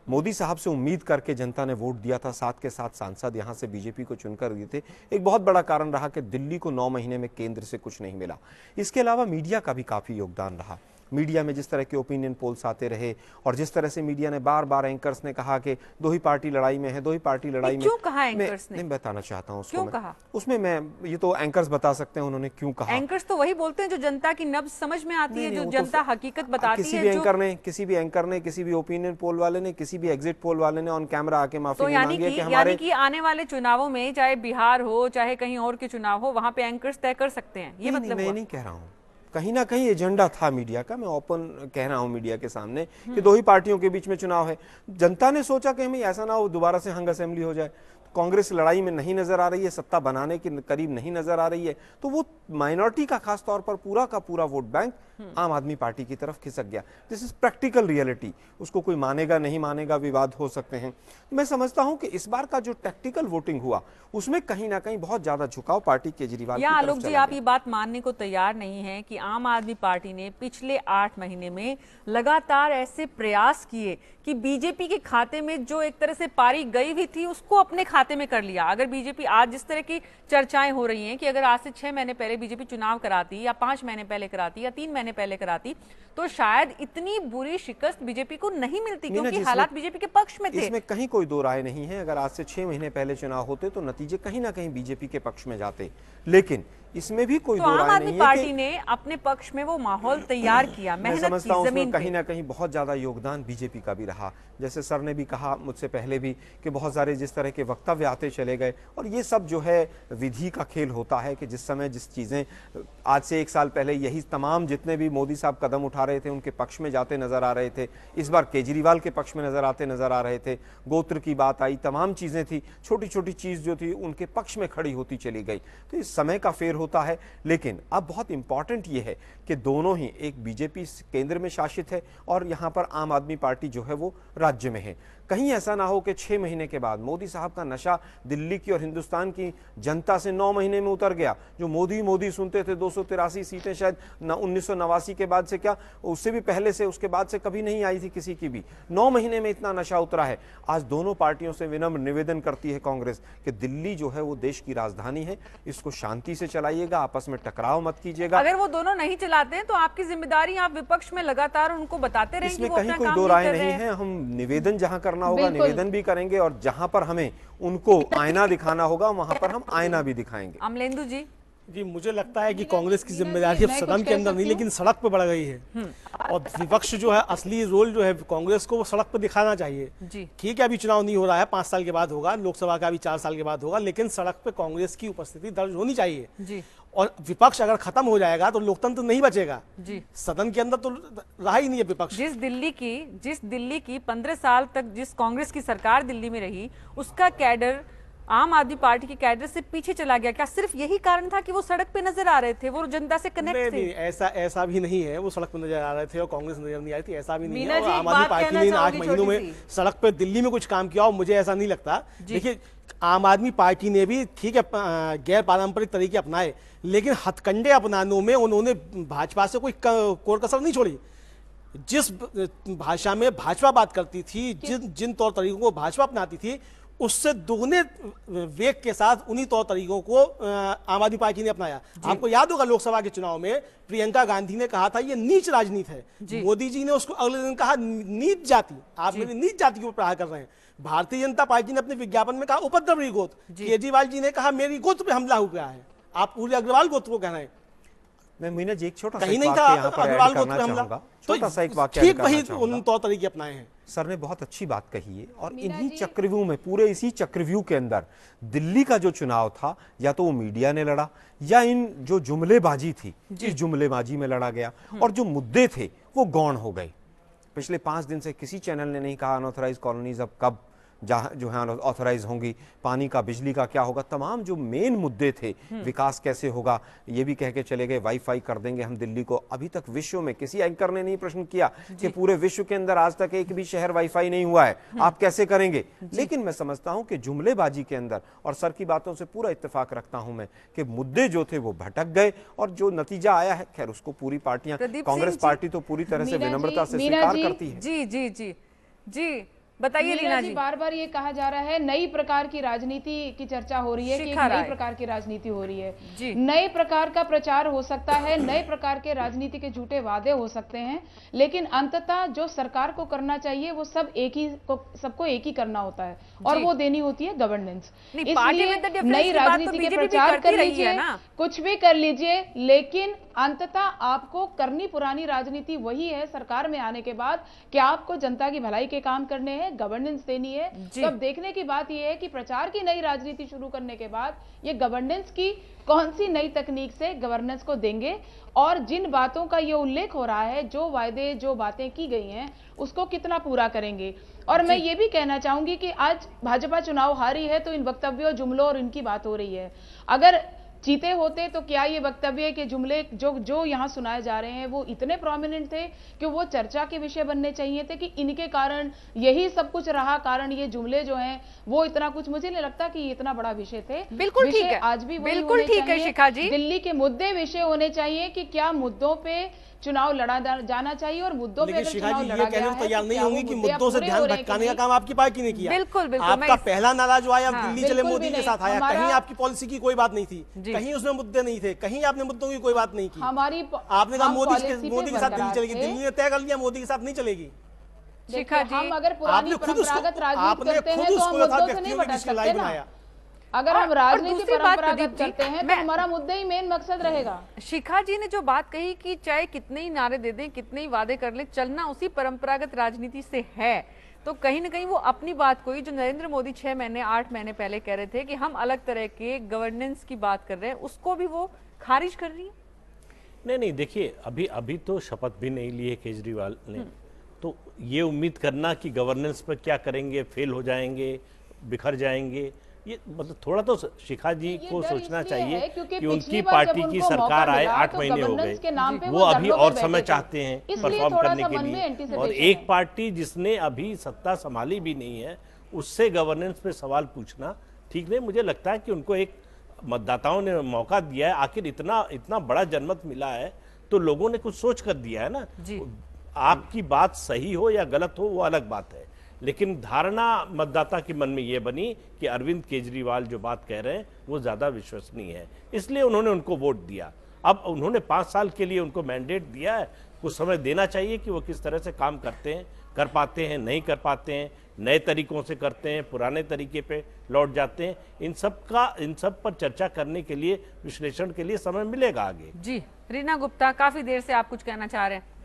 मोदी साहब से उम्मीद करके जनता ने वोट दिया था, साथ के साथ सांसद यहाँ से बीजेपी को चुनकर दिए थे, एक बहुत बड़ा कारण रहा कि दिल्ली को 9 महीने में केंद्र से कुछ नहीं मिला। इसके अलावा मीडिया का भी काफ़ी योगदान रहा। मीडिया में जिस तरह के ओपिनियन पोल्स आते रहे और जिस तरह से मीडिया ने बार बार एंकर्स ने कहा कि 2 ही पार्टी लड़ाई में है, 2 ही पार्टी लड़ाई में। क्यों कहा एंकर्स ने? मैं बताना चाहता हूँ क्यों कहा उसमें, मैं ये तो एंकर्स बता सकते हैं उन्होंने क्यों कहा। एंकर्स तो वही बोलते हैं जो जनता की नब्ज समझ में आती है, जो जनता हकीकत बताती है। किसी भी एंकर ने, किसी भी ओपिनियन पोल वाले ने, किसी भी एग्जिट पोल वाले ने ऑन कैमरा आके माफी मांगी है कि हमारे, यानी कि आने वाले चुनावों में चाहे बिहार हो चाहे कहीं और के चुनाव हो, वहां पे एंकर्स तय कर सकते हैं, ये मतलब? मैं नहीं कह रहा हूँ, कहीं ना कहीं एजेंडा था मीडिया का। मैं ओपन कह रहा हूं मीडिया के सामने कि 2 ही पार्टियों के बीच में चुनाव है। जनता ने सोचा कि हमें ऐसा ना हो दोबारा से हंग असेंबली हो जाए। कांग्रेस लड़ाई में नहीं नजर आ रही है, सत्ता बनाने के करीब नहीं नजर आ रही है, तो वो माइनॉरिटी का खास तौर पर पूरा का पूरा वोट बैंक आम आदमी पार्टी की तरफ खिसक गया। This is practical reality. उसको कोई मानेगा नहीं मानेगा, विवाद हो सकते हैं। मैं समझता हूं कि इस बार का जो टैक्टिकल वोटिंग हुआ उसमें कहीं ना कहीं बहुत ज्यादा झुकाव पार्टी केजरीवाल की तरफ आलोक जी, आप ये बात मानने को तैयार नहीं है कि आम आदमी पार्टी ने पिछले 8 महीने में लगातार ऐसे प्रयास किए कि बीजेपी के खाते में जो एक तरह से पारी गई भी थी उसको अपने खाते खाते में कर लिया। अगर बीजेपी आज जिस तरह की चर्चाएं हो रही हैं कि अगर आज से 6 महीने पहले बीजेपी चुनाव कराती या 5 महीने पहले कराती या 3 महीने पहले कराती तो शायद इतनी बुरी शिकस्त बीजेपी को नहीं मिलती, क्योंकि हालात बीजेपी के पक्ष में थे। इसमें कहीं कोई दो राय नहीं है। अगर आज से 6 महीने पहले चुनाव होते तो नतीजे कहीं ना कहीं बीजेपी के पक्ष में जाते, लेकिन इसमें भी कोई तो दो आम राय आदमी नहीं पार्टी है ने अपने पक्ष में वो माहौल तैयार किया, मैं मेहनत समझता हूं की उसमें जमीन कहीं पे। ना कहीं बहुत ज्यादा योगदान बीजेपी का भी रहा। जैसे सर ने भी कहा मुझसे पहले भी कि बहुत सारे जिस तरह के वक्तव्य आते चले गए, और ये सब जो है विधि का खेल होता है कि जिस समय जिस चीजें आज से 1 साल पहले यही तमाम जितने भी मोदी साहब कदम उठा रहे थे उनके पक्ष में जाते नजर आ रहे थे, इस बार केजरीवाल के पक्ष में नजर आ रहे थे। गोत्र की बात आई, तमाम चीजें थी, छोटी छोटी चीज जो थी उनके पक्ष में खड़ी होती चली गई। तो इस समय का फेर होता है, लेकिन अब बहुत इंपॉर्टेंट ये है कि दोनों ही, एक बीजेपी केंद्र में शासित है और यहाँ पर आम आदमी पार्टी जो है वो राज्य में है। कहीं ऐसा ना हो कि 6 महीने के बाद मोदी साहब का नशा दिल्ली की और हिंदुस्तान की जनता से 9 महीने में उतर गया। जो मोदी मोदी सुनते थे, 283 सीटें शायद 1989 के बाद से, क्या उससे भी पहले से, उसके बाद से कभी नहीं आई थी किसी की भी। 9 महीने में इतना नशा उतरा है। आज दोनों पार्टियों से विनम्र निवेदन करती है कांग्रेस कि दिल्ली जो है वो देश की राजधानी है, इसको शांति से चलाइएगा, आपस में टकराव मत कीजिएगा। अगर वो दोनों नहीं चलाते हैं तो आपकी जिम्मेदारी, आप विपक्ष में लगातार उनको बताते रहेंगे। इसमें कहीं कोई दो राय नहीं है। हम निवेदन जहां करना होगा निवेदन भी करेंगे, और जहां पर हमें उनको आईना दिखाना होगा वहां पर हम आईना भी दिखाएंगे। अमलेंदु जी, मुझे लगता है कि कांग्रेस की जिम्मेदारी अब सदन के अंदर नहीं लेकिन सड़क पर बढ़ गई है, और विपक्ष जो है असली रोल जो है कांग्रेस को वो सड़क पर दिखाना चाहिए। ठीक है, अभी चुनाव नहीं हो रहा है, 5 साल के बाद होगा, लोकसभा का भी 4 साल के बाद होगा, लेकिन सड़क पे कांग्रेस की उपस्थिति दर्ज होनी चाहिए जी। और विपक्ष अगर खत्म हो जाएगा तो लोकतंत्र नहीं बचेगा जी। सदन के अंदर तो रहा ही नहीं है विपक्ष। जिस दिल्ली की 15 साल तक जिस कांग्रेस की सरकार दिल्ली में रही, उसका कैडर आम आदमी पार्टी के कैडर से पीछे चला गया। क्या सिर्फ यही कारण था कि वो सड़क पे नजर आ रहे थे, वो जनता से कनेक्ट थे? नहीं, ऐसा भी नहीं है। वो सड़क पे नजर आ रहे थे और कांग्रेस नजर नहीं आई थी, ऐसा भी नहीं है। मीना जी, आम आदमी पार्टी ने इन 8 महीनों में सड़क पे दिल्ली में कुछ काम किया और मुझे ऐसा नहीं लगता। देखिए, आम आदमी पार्टी ने भी ठीक है गैर पारंपरिक तरीके अपनाए, लेकिन हथकंडे अपनाने में उन्होंने भाजपा से कोई कोर कसर नहीं छोड़ी। जिस भाषा में भाजपा बात करती थी, जिन तौर तरीकों को भाजपा अपनाती थी, उससे दोगुने वेग के साथ उन्हीं तौर तरीकों को आम आदमी पार्टी ने अपनाया। आपको याद होगा लोकसभा के चुनाव में प्रियंका गांधी ने कहा था ये नीच राजनीति है, मोदी जी ने उसको अगले दिन कहा नीच जाति, आप मेरी नीच जाति को प्रहार कर रहे हैं। भारतीय जनता पार्टी ने अपने विज्ञापन में कहा उपद्रवी गोत्र, केजरीवाल जी ने कहा मेरी गोत्र पे हमला हुआ है, आप पूरे अग्रवाल गोत्र को कह रहे हैं। मैं मीना जी एक छोटा कहीं नहीं था अग्रवाल गोत्र पे हमला, छोटा सा एक वाक्य ठीक वही उन तौर तरीके अपनाए हैं। सर ने बहुत अच्छी बात कही है, और इन्हीं चक्रव्यूह में, पूरे इसी चक्रव्यूह के अंदर दिल्ली का जो चुनाव था, या तो वो मीडिया ने लड़ा या इन जो जुमलेबाजी थी इस जुमलेबाजी में लड़ा गया, और जो मुद्दे थे वो गौण हो गए। पिछले 5 दिन से किसी चैनल ने नहीं कहा अनऑथराइज कॉलोनीज अब कब जो है ऑथराइज होंगी, पानी का बिजली का क्या होगा, तमाम जो मेन मुद्दे थे, विकास कैसे होगा, ये भी कह के चले गए वाईफाई कर देंगे हम दिल्ली को। अभी तक विश्व में किसी एंकर ने नहीं प्रश्न किया कि पूरे विश्व के अंदर आज तक एक भी शहर वाईफाई नहीं हुआ है, आप कैसे करेंगे। लेकिन मैं समझता हूं कि जुमलेबाजी के अंदर, और सर की बातों से पूरा इत्तेफाक रखता हूं मैं, कि मुद्दे जो थे वो भटक गए, और जो नतीजा आया है खैर उसको पूरी पार्टियां, कांग्रेस पार्टी तो पूरी तरह से विनम्रता से स्वीकार करती है। जी जी जी जी, बताइए रीना जी। बार बार ये कहा जा रहा है नई प्रकार की राजनीति की चर्चा हो रही है कि एक नई प्रकार की राजनीति हो रही है, नए प्रकार का प्रचार हो सकता है, नए प्रकार के राजनीति के झूठे वादे हो सकते हैं, लेकिन अंततः जो सरकार को करना चाहिए वो सबको एक ही करना होता है, और वो देनी होती है गवर्नेंस। इसलिए नई राजनीति के प्रचार कर लीजिए, कुछ भी कर लीजिए, लेकिन अंततः आपको करनी पुरानी राजनीति वही है। सरकार में आने के बाद क्या आपको जनता की भलाई के काम करने हैं, गवर्नेंस देनी है। तो अब देखने की बात यह है कि प्रचार की नई राजनीति शुरू करने के बाद ये गवर्नेंस की कौन सी नई तकनीक से गवर्नेंस को देंगे, और जिन बातों का ये उल्लेख हो रहा है, जो वायदे जो बातें की गई हैं, उसको कितना पूरा करेंगे। और मैं ये भी कहना चाहूंगी कि आज भाजपा चुनाव हारी है तो इन वक्तव्यों, जुमलों और इनकी बात हो रही है। अगर जीते होते तो क्या ये वक्तव्य के जुमले जो यहाँ सुनाए जा रहे हैं वो इतने प्रोमिनेंट थे कि वो चर्चा के विषय बनने चाहिए थे, कि इनके कारण यही सब कुछ रहा, कारण ये जुमले जो हैं वो इतना कुछ, मुझे नहीं लगता कि इतना बड़ा विषय थे। बिल्कुल ठीक है, आज भी बिल्कुल ठीक है शिखा जी। दिल्ली के मुद्दे विषय होने चाहिए कि क्या मुद्दों पे चुनाव लड़ा जाना चाहिए और मुद्दों पे लेकिन अगर शिखा चुनाव जी लड़ा ये कहने गया को है तैयार तो नहीं क्या वो होंगी कि मुद्दे अब मुद्दों से पूरे ध्यान हो रहे हैं कि भटकाने का नहीं? काम आपकी पार्टी ने किया। बिल्कुल, बिल्कुल, आपका मैं पहला नारा जो आया हाँ, दिल्ली चले बिल्कुल मोदी भी के नहीं। साथ आया, हमारा- कहीं आपकी पॉलिसी की कोई बात नहीं थी, जी। कहीं उसमें मुद्दे नहीं थे, कहीं आपने मुद्दों की कोई बात नहीं की। हमारी आपने कहा हम मोदी पॉलिसी पे के साथ दिल्ली बरकरार चलेगी, थे। दिल्ली ने तय कर लिया मोदी के साथ नहीं चलेगी। शिखा देखिए, हम जी, अगर पुरानी आपने खुद उसको- परंपरागत राजनीति आपने करते खुद हैं तो हम उसको मुद्दों से व्यक्तियों नहीं की भटक डिस्ट्रिक्ट सकते लाइन ना। बनाया। अगर हम राजनीति दूसरी बात परंपरागत प्रदीप जी, करते हैं तो मैं- हमारा मुद्दा ही मेन मकसद रहेगा। शिखा जी ने जो बात कही कि चाहे कितने ही नारे दे दें, कितने ही वादे कर लें, चलना उसी परंपरागत राजनीति से है, तो कहीं ना कहीं वो अपनी बात को ही जो नरेंद्र मोदी 6 महीने 8 महीने पहले कह रहे थे कि हम अलग तरह के गवर्नेंस की बात कर रहे हैं, उसको भी वो खारिज कर रही है। नहीं, देखिए अभी तो शपथ भी नहीं ली है केजरीवाल ने, तो ये उम्मीद करना कि गवर्नेंस पर क्या करेंगे, फेल हो जाएंगे, बिखर जाएंगे, ये मतलब थोड़ा तो शिखा जी ये को डर सोचना इसलिए चाहिए है क्योंकि कि पिछली उनकी बार पार्टी जब की उनको सरकार मौका आए मिला 8 तो महीने हो गवर्नेंस के नाम पे गए, वो वो अभी धरनों और पे समय बैठे थे। चाहते हैं इसलिए परफॉर्म थोड़ा करने सा के मन में लिए। और anticipation एक है। पार्टी जिसने अभी सत्ता संभाली भी नहीं है, उससे गवर्नेंस पे सवाल पूछना ठीक नहीं। मुझे लगता है कि उनको एक मतदाताओं ने मौका दिया है, आखिर इतना बड़ा जनमत मिला है तो लोगों ने कुछ सोच कर दिया है ना। जी। आपकी बात सही हो या गलत हो वो अलग बात है, लेकिन धारणा मतदाता के मन में ये बनी कि अरविंद केजरीवाल जो बात कह रहे हैं वो ज्यादा विश्वसनीय है, इसलिए उन्होंने उनको वोट दिया। अब उन्होंने 5 साल के लिए उनको मैंडेट दिया है, कुछ समय देना चाहिए कि वो किस तरह से काम करते हैं, कर पाते हैं, नहीं कर पाते हैं, नए तरीकों से करते हैं, पुराने तरीके पे लौट जाते हैं। इन सब पर चर्चा करने के लिए, विश्लेषण के लिए समय मिलेगा आगे। जी, रीना गुप्ता, काफी देर से आप कुछ कहना चाह रहे हैं।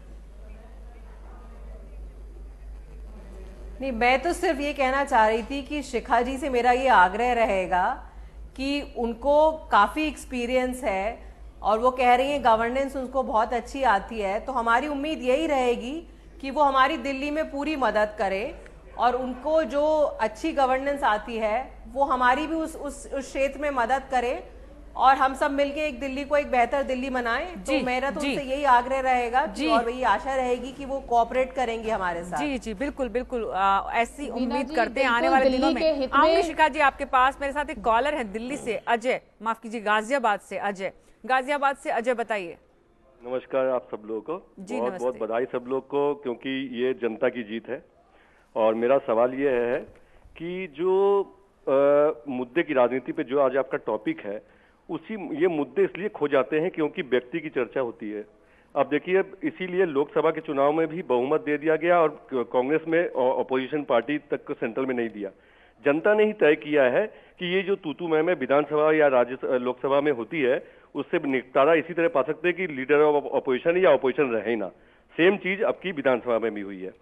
नहीं, मैं तो सिर्फ ये कहना चाह रही थी कि शिखा जी से मेरा ये आग्रह रहेगा कि उनको काफ़ी एक्सपीरियंस है और वो कह रही हैं गवर्नेंस उनको बहुत अच्छी आती है, तो हमारी उम्मीद यही रहेगी कि वो हमारी दिल्ली में पूरी मदद करे और उनको जो अच्छी गवर्नेंस आती है वो हमारी भी उस क्षेत्र में मदद करे और हम सब मिलके एक दिल्ली को एक बेहतर दिल्ली बनाएं। तो मेरा तो उनसे यही आग्रह रहेगा और वही आशा रहेगी कि वो कोऑपरेट करेंगे हमारे साथ। जी जी, बिल्कुल बिल्कुल, ऐसी उम्मीद जी, करते हैं आने बिल्कुल वाले दिल्ली दिनों के में। हित में- आऊंगी शिखा जी आपके पास, मेरे साथ एक कॉलर है दिल्ली से, अजय, माफ कीजिए गाजियाबाद से अजय। गाजियाबाद से अजय, बताइए। नमस्कार आप सब लोगों को, जी, बहुत नमस्ते। बहुत बधाई सब लोग को, क्योंकि ये जनता की जीत है। और मेरा सवाल ये है कि जो मुद्दे की राजनीति पे जो आज आपका टॉपिक है, ये मुद्दे इसलिए खो जाते हैं क्योंकि व्यक्ति की चर्चा होती है। अब देखिए, इसीलिए लोकसभा के चुनाव में भी बहुमत दे दिया गया और कांग्रेस में अपोजिशन पार्टी तक को सेंट्रल में नहीं दिया। जनता ने ही तय किया है कि ये जो तूतू मैं विधानसभा या लोकसभा में होती है, उससे निपटारा इसी तरह पा सकते हैं कि लीडर ऑफ अपोजिशन या अपोजिशन रहे ना। सेम चीज अब की विधानसभा में भी हुई है।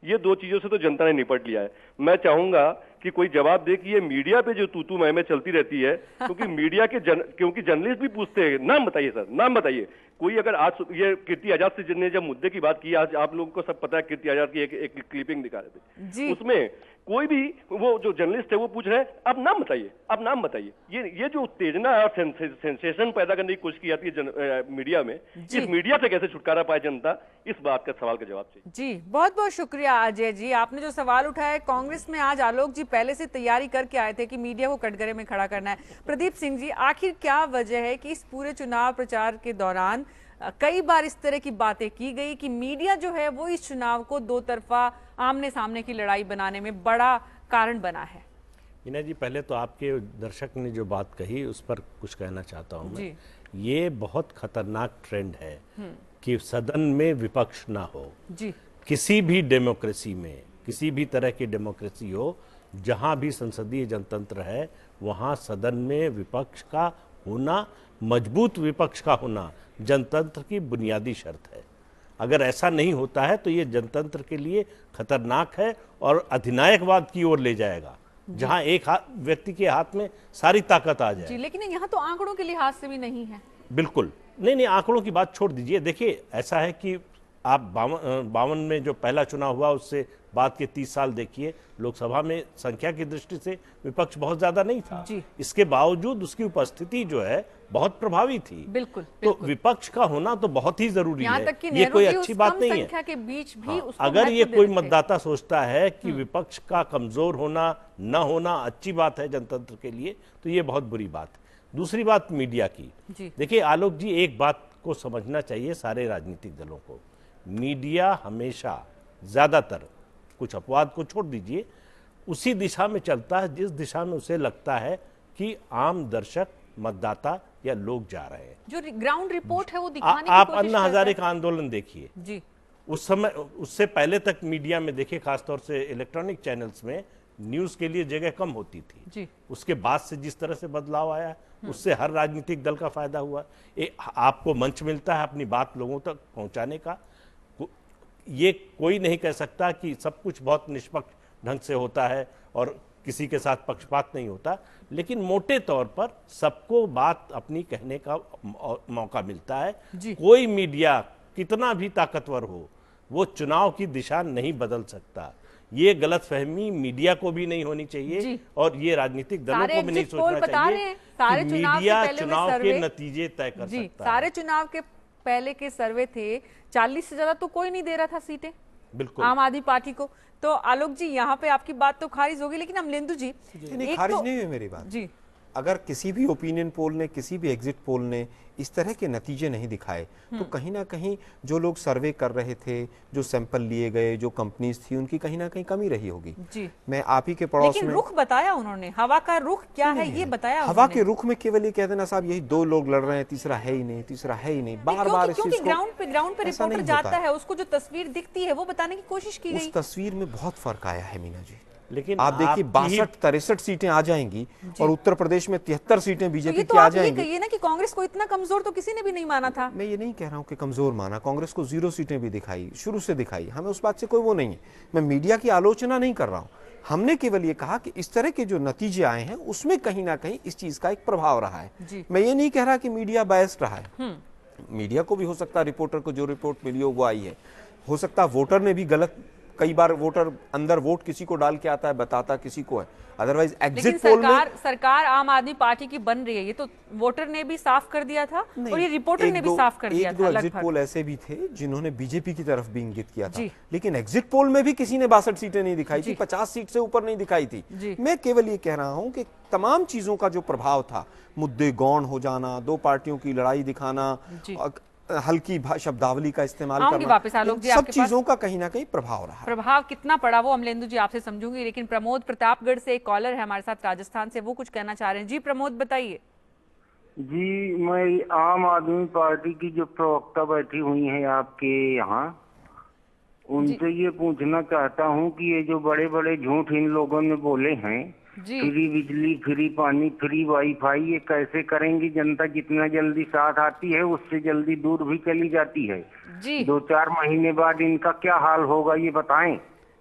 ये दो चीजों से तो जनता ने निपट लिया है। मैं चाहूंगा कि कोई जवाब दे कि ये मीडिया पे जो तू मैं चलती रहती है, क्योंकि मीडिया के क्योंकि जर्नलिस्ट भी पूछते हैं, नाम बताइए सर, नाम बताइए। कोई अगर आज ये कीर्ति आजाद से ने जब मुद्दे की बात की, आज आप लोगों को सब पता है, कीर्ति आजाद की एक क्लिपिंग दिखा रहे थे, उसमें कोई भी वो जो जर्नलिस्ट है वो पूछ रहे हैं अब नाम बताइए, अब नाम बताइए। ये जो उत्तेजना और सेंसेशन पैदा करने की कोशिश की जाती है मीडिया में, इस मीडिया से कैसे छुटकारा पाए जनता, इस बात का सवाल का जवाब चाहिए। जी, बहुत बहुत शुक्रिया अजय जी, आपने जो सवाल उठाया। कांग्रेस में आज आलोक जी पहले से तैयारी करके आए थे कि मीडिया को कटघरे में खड़ा करना है। प्रदीप सिंह जी, आखिर क्या वजह है कि इस पूरे चुनाव प्रचार के दौरान कई बार इस तरह की बातें की गई कि मीडिया जो है वो इस चुनाव को दो तरफा आमने सामने की लड़ाई बनाने में बड़ा कारण बना है? मीना जी, पहले तो आपके दर्शक ने जो बात कही उस पर कुछ कहना चाहता हूं मैं। ये बहुत खतरनाक ट्रेंड है कि सदन में विपक्ष ना हो। जी। किसी भी डेमोक्रेसी में, किसी भी तरह की डेमोक्रेसी हो, जहां भी संसदीय जनतंत्र है, वहां सदन में विपक्ष का होना, मजबूत विपक्ष का होना जनतंत्र की बुनियादी शर्त है। अगर ऐसा नहीं होता है तो ये जनतंत्र के लिए खतरनाक है और अधिनायकवाद की ओर ले जाएगा, जहां एक व्यक्ति के हाथ में सारी ताकत आ जाए। जी, लेकिन यहाँ तो आंकड़ों के लिहाज से भी नहीं है। बिल्कुल नहीं, आंकड़ों की बात छोड़ दीजिए। देखिए, ऐसा है कि आप 52 में जो पहला चुनाव हुआ उससे बाद के 30 साल देखिए, लोकसभा में संख्या की दृष्टि से विपक्ष बहुत ज्यादा नहीं था। इसके बावजूद उसकी उपस्थिति जो है बहुत प्रभावी थी। बिल्कुल, तो विपक्ष का होना तो बहुत ही जरूरी है। तक कि ये कोई अच्छी बात नहीं है। के बीच भी उसको अगर ये कोई मतदाता सोचता है कि विपक्ष का कमजोर होना न होना अच्छी बात है जनतंत्र के लिए, तो ये बहुत बुरी बात है। दूसरी बात मीडिया की, देखिए आलोक जी एक बात को समझना चाहिए सारे राजनीतिक दलों को। मीडिया हमेशा ज़्यादातर, कुछ अपवाद को छोड़ दीजिए, उसी दिशा में चलता है जिस दिशा में उसे लगता है कि आम दर्शक, मतदाता या लोग जा रहे हैं। जो ग्राउंड रिपोर्ट है वो दिखाने की आप कोशिश अन्ना हजारे का आंदोलन देखिए जी, उस समय, उससे पहले तक मीडिया में देखिए, खासतौर से इलेक्ट्रॉनिक चैनल्स में न्यूज़ के लिए जगह कम होती थी जी। उसके बाद से जिस तरह से बदलाव आया, उससे हर राजनीतिक दल का फायदा हुआ। आपको मंच मिलता है अपनी बात लोगों तक पहुंचाने का। ये कोई नहीं कह सकता कि सब कुछ बहुत निष्पक्ष ढंग से होता है और किसी के साथ पक्षपात नहीं होता, लेकिन मोटे तौर पर सबको बात अपनी कहने का मौका मिलता है। कोई मीडिया कितना भी ताकतवर हो, वो चुनाव की दिशा नहीं बदल सकता। ये गलतफहमी मीडिया को भी नहीं होनी चाहिए और ये राजनीतिक दलों को भी नहीं सोचना चाहिए कि मीडिया चुनाव के नतीजे तय कर सकता है। सारे चुनाव के पहले के सर्वे थे, 40 से ज्यादा तो कोई नहीं दे रहा था सीटें बिल्कुल आम आदमी पार्टी को। तो आलोक जी, यहाँ पे आपकी बात तो खारिज होगी, लेकिन अमलेंदु जी, नहीं, खारिज नहीं हुई मेरी बात जी। अगर किसी भी ओपिनियन पोल ने, किसी भी एग्जिट पोल ने इस तरह के नतीजे नहीं दिखाए, तो कहीं ना कहीं जो लोग सर्वे कर रहे थे, जो सैंपल लिए गए, जो कंपनीज थी, उनकी कहीं ना कहीं कमी रही होगी जी। मैं आप ही के पड़ोस लेकिन में रुख बताया उन्होंने, हवा का रुख क्या है ये बताया। हवा के रुख में केवल ये कह देना साहब यही 2 लोग लड़ रहे हैं, तीसरा है ही नहीं, तीसरा है ही नहीं, बार बार क्योंकि ग्राउंड पे रिपोर्टर जाता है, उसको जो तस्वीर दिखती है वो बताने की कोशिश की गई। उस तस्वीर में बहुत फर्क आया है मीना जी। लेकिन आप देखिए 62-63 सीटें आ जाएंगी और उत्तर प्रदेश में 73 सीटें बीजेपी की आ जाएंगी। तो ये ना कि कांग्रेस को इतना कमजोर तो किसी ने भी नहीं माना था। मैं ये नहीं कह रहा हूं कि कमजोर माना, कांग्रेस को 0 सीटें भी दिखाई, शुरू से दिखाई, हमें उस बात से कोई वो नहीं है। मैं मीडिया की आलोचना नहीं कर रहा हूं, हमने केवल ये कहा कि इस तरह के जो नतीजे आए हैं उसमें कहीं ना कहीं इस चीज का एक प्रभाव रहा है। मैं ये नहीं कह रहा कि मीडिया बायस्ड रहा है, मीडिया को भी हो सकता है, रिपोर्टर को जो रिपोर्ट मिली हो वो आई है, हो सकता है वोटर ने भी गलत, कई बार वोटर अंदर वोट किसी को डाल के आता है, बताता किसी को है, अदरवाइज एग्जिट पोल में सरकार आम आदमी पार्टी की बन रही है, ये तो वोटर ने भी साफ कर दिया था और ये रिपोर्टर ने भी साफ कर दिया था। एग्जिट पोल ऐसे भी थे जिन्होंने बीजेपी की तरफ भी इंगित किया था, लेकिन एग्जिट पोल में भी किसी ने 62 सीटें नहीं दिखाई थी, 50 सीट से ऊपर नहीं दिखाई थी। मैं केवल ये कह रहा हूं कि तमाम चीजों का जो प्रभाव था, मुद्दे गौण हो जाना, 2 पार्टियों की लड़ाई दिखाना, हल्की शब्दावली का इस्तेमाल करना, सब चीजों का कहीं ना कहीं प्रभाव रहा। प्रभाव कितना पड़ा वो अमलेंदु जी आपसे समझूंगी, लेकिन प्रमोद प्रतापगढ़ से एक कॉलर है हमारे साथ राजस्थान से, वो कुछ कहना चाह रहे हैं। जी प्रमोद बताइए। जी, मैं आम आदमी पार्टी की जो प्रवक्ता बैठी हुई है आपके यहाँ, उनसे ये पूछना चाहता हूँ कि ये जो बड़े बड़े झूठ इन लोगों ने बोले हैं, फ्री बिजली, फ्री पानी, फ्री वाईफाई, ये कैसे करेंगी? जनता जितना जल्दी साथ आती है उससे जल्दी दूर भी चली जाती है। 2-4 महीने बाद इनका क्या हाल होगा ये बताएं।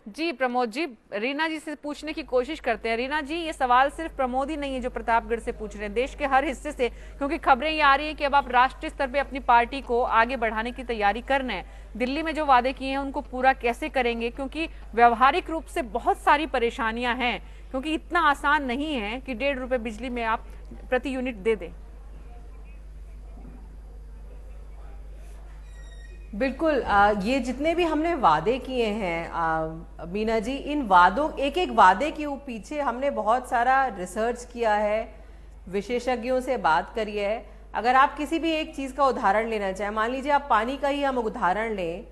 जी प्रमोद जी, रीना जी से पूछने की कोशिश करते हैं। रीना जी, ये सवाल सिर्फ प्रमोद ही नहीं है जो प्रतापगढ़ से पूछ रहे हैं, देश के हर हिस्से से, क्योंकि खबरें ये आ रही है कि अब आप राष्ट्रीय स्तर पे अपनी पार्टी को आगे बढ़ाने की तैयारी कर रहे हैं। दिल्ली में जो वादे किए हैं उनको पूरा कैसे करेंगे, क्योंकि व्यवहारिक रूप से बहुत सारी परेशानियां हैं, क्योंकि इतना आसान नहीं है कि 1.5 रुपए बिजली में आप प्रति यूनिट दे दें। बिल्कुल, ये जितने भी हमने वादे किए हैं मीना जी, इन वादों, एक एक वादे के पीछे हमने बहुत सारा रिसर्च किया है, विशेषज्ञों से बात करी है। अगर आप किसी भी एक चीज का उदाहरण लेना चाहें, मान लीजिए आप पानी का ही हम उदाहरण लें,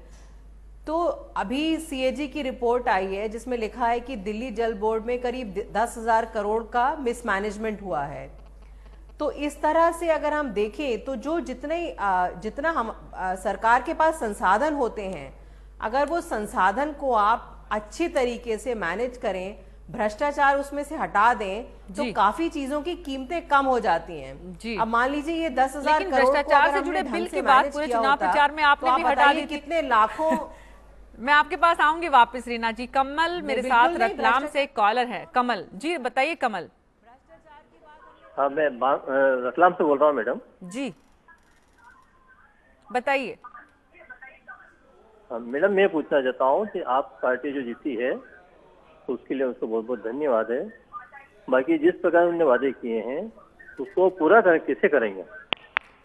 तो अभी सीएजी की रिपोर्ट आई है जिसमें लिखा है कि दिल्ली जल बोर्ड में करीब 10,000 करोड़ का मिसमैनेजमेंट हुआ है। तो इस तरह से अगर हम देखें तो जो जितना हम सरकार के पास संसाधन होते हैं, अगर वो संसाधन को आप अच्छी तरीके से मैनेज करें, भ्रष्टाचार उसमें से हटा दें, तो काफी चीजों की कीमतें कम हो जाती हैं। अब मान लीजिए ये 10,000 करोड़ भ्रष्टाचार से जुड़े बिल की बात पूरे चुनाव प्रचार में आपने भी हटा दी, कितने लाखों मैं आपके पास आऊंगी वापस रीना जी। कमल मेरे साथ रतलाम से एक कॉलर है। कमल जी बताइए। कमल। हाँ, मैं रतलाम से बोल रहा हूँ मैडम जी, बताइए। मैडम मैं पूछना चाहता हूँ कि आप पार्टी जो जीती है तो उसके लिए उसको बहुत बहुत धन्यवाद है, बाकी जिस प्रकार उन्होंने वादे किए हैं उसको पूरा कैसे करेंगे?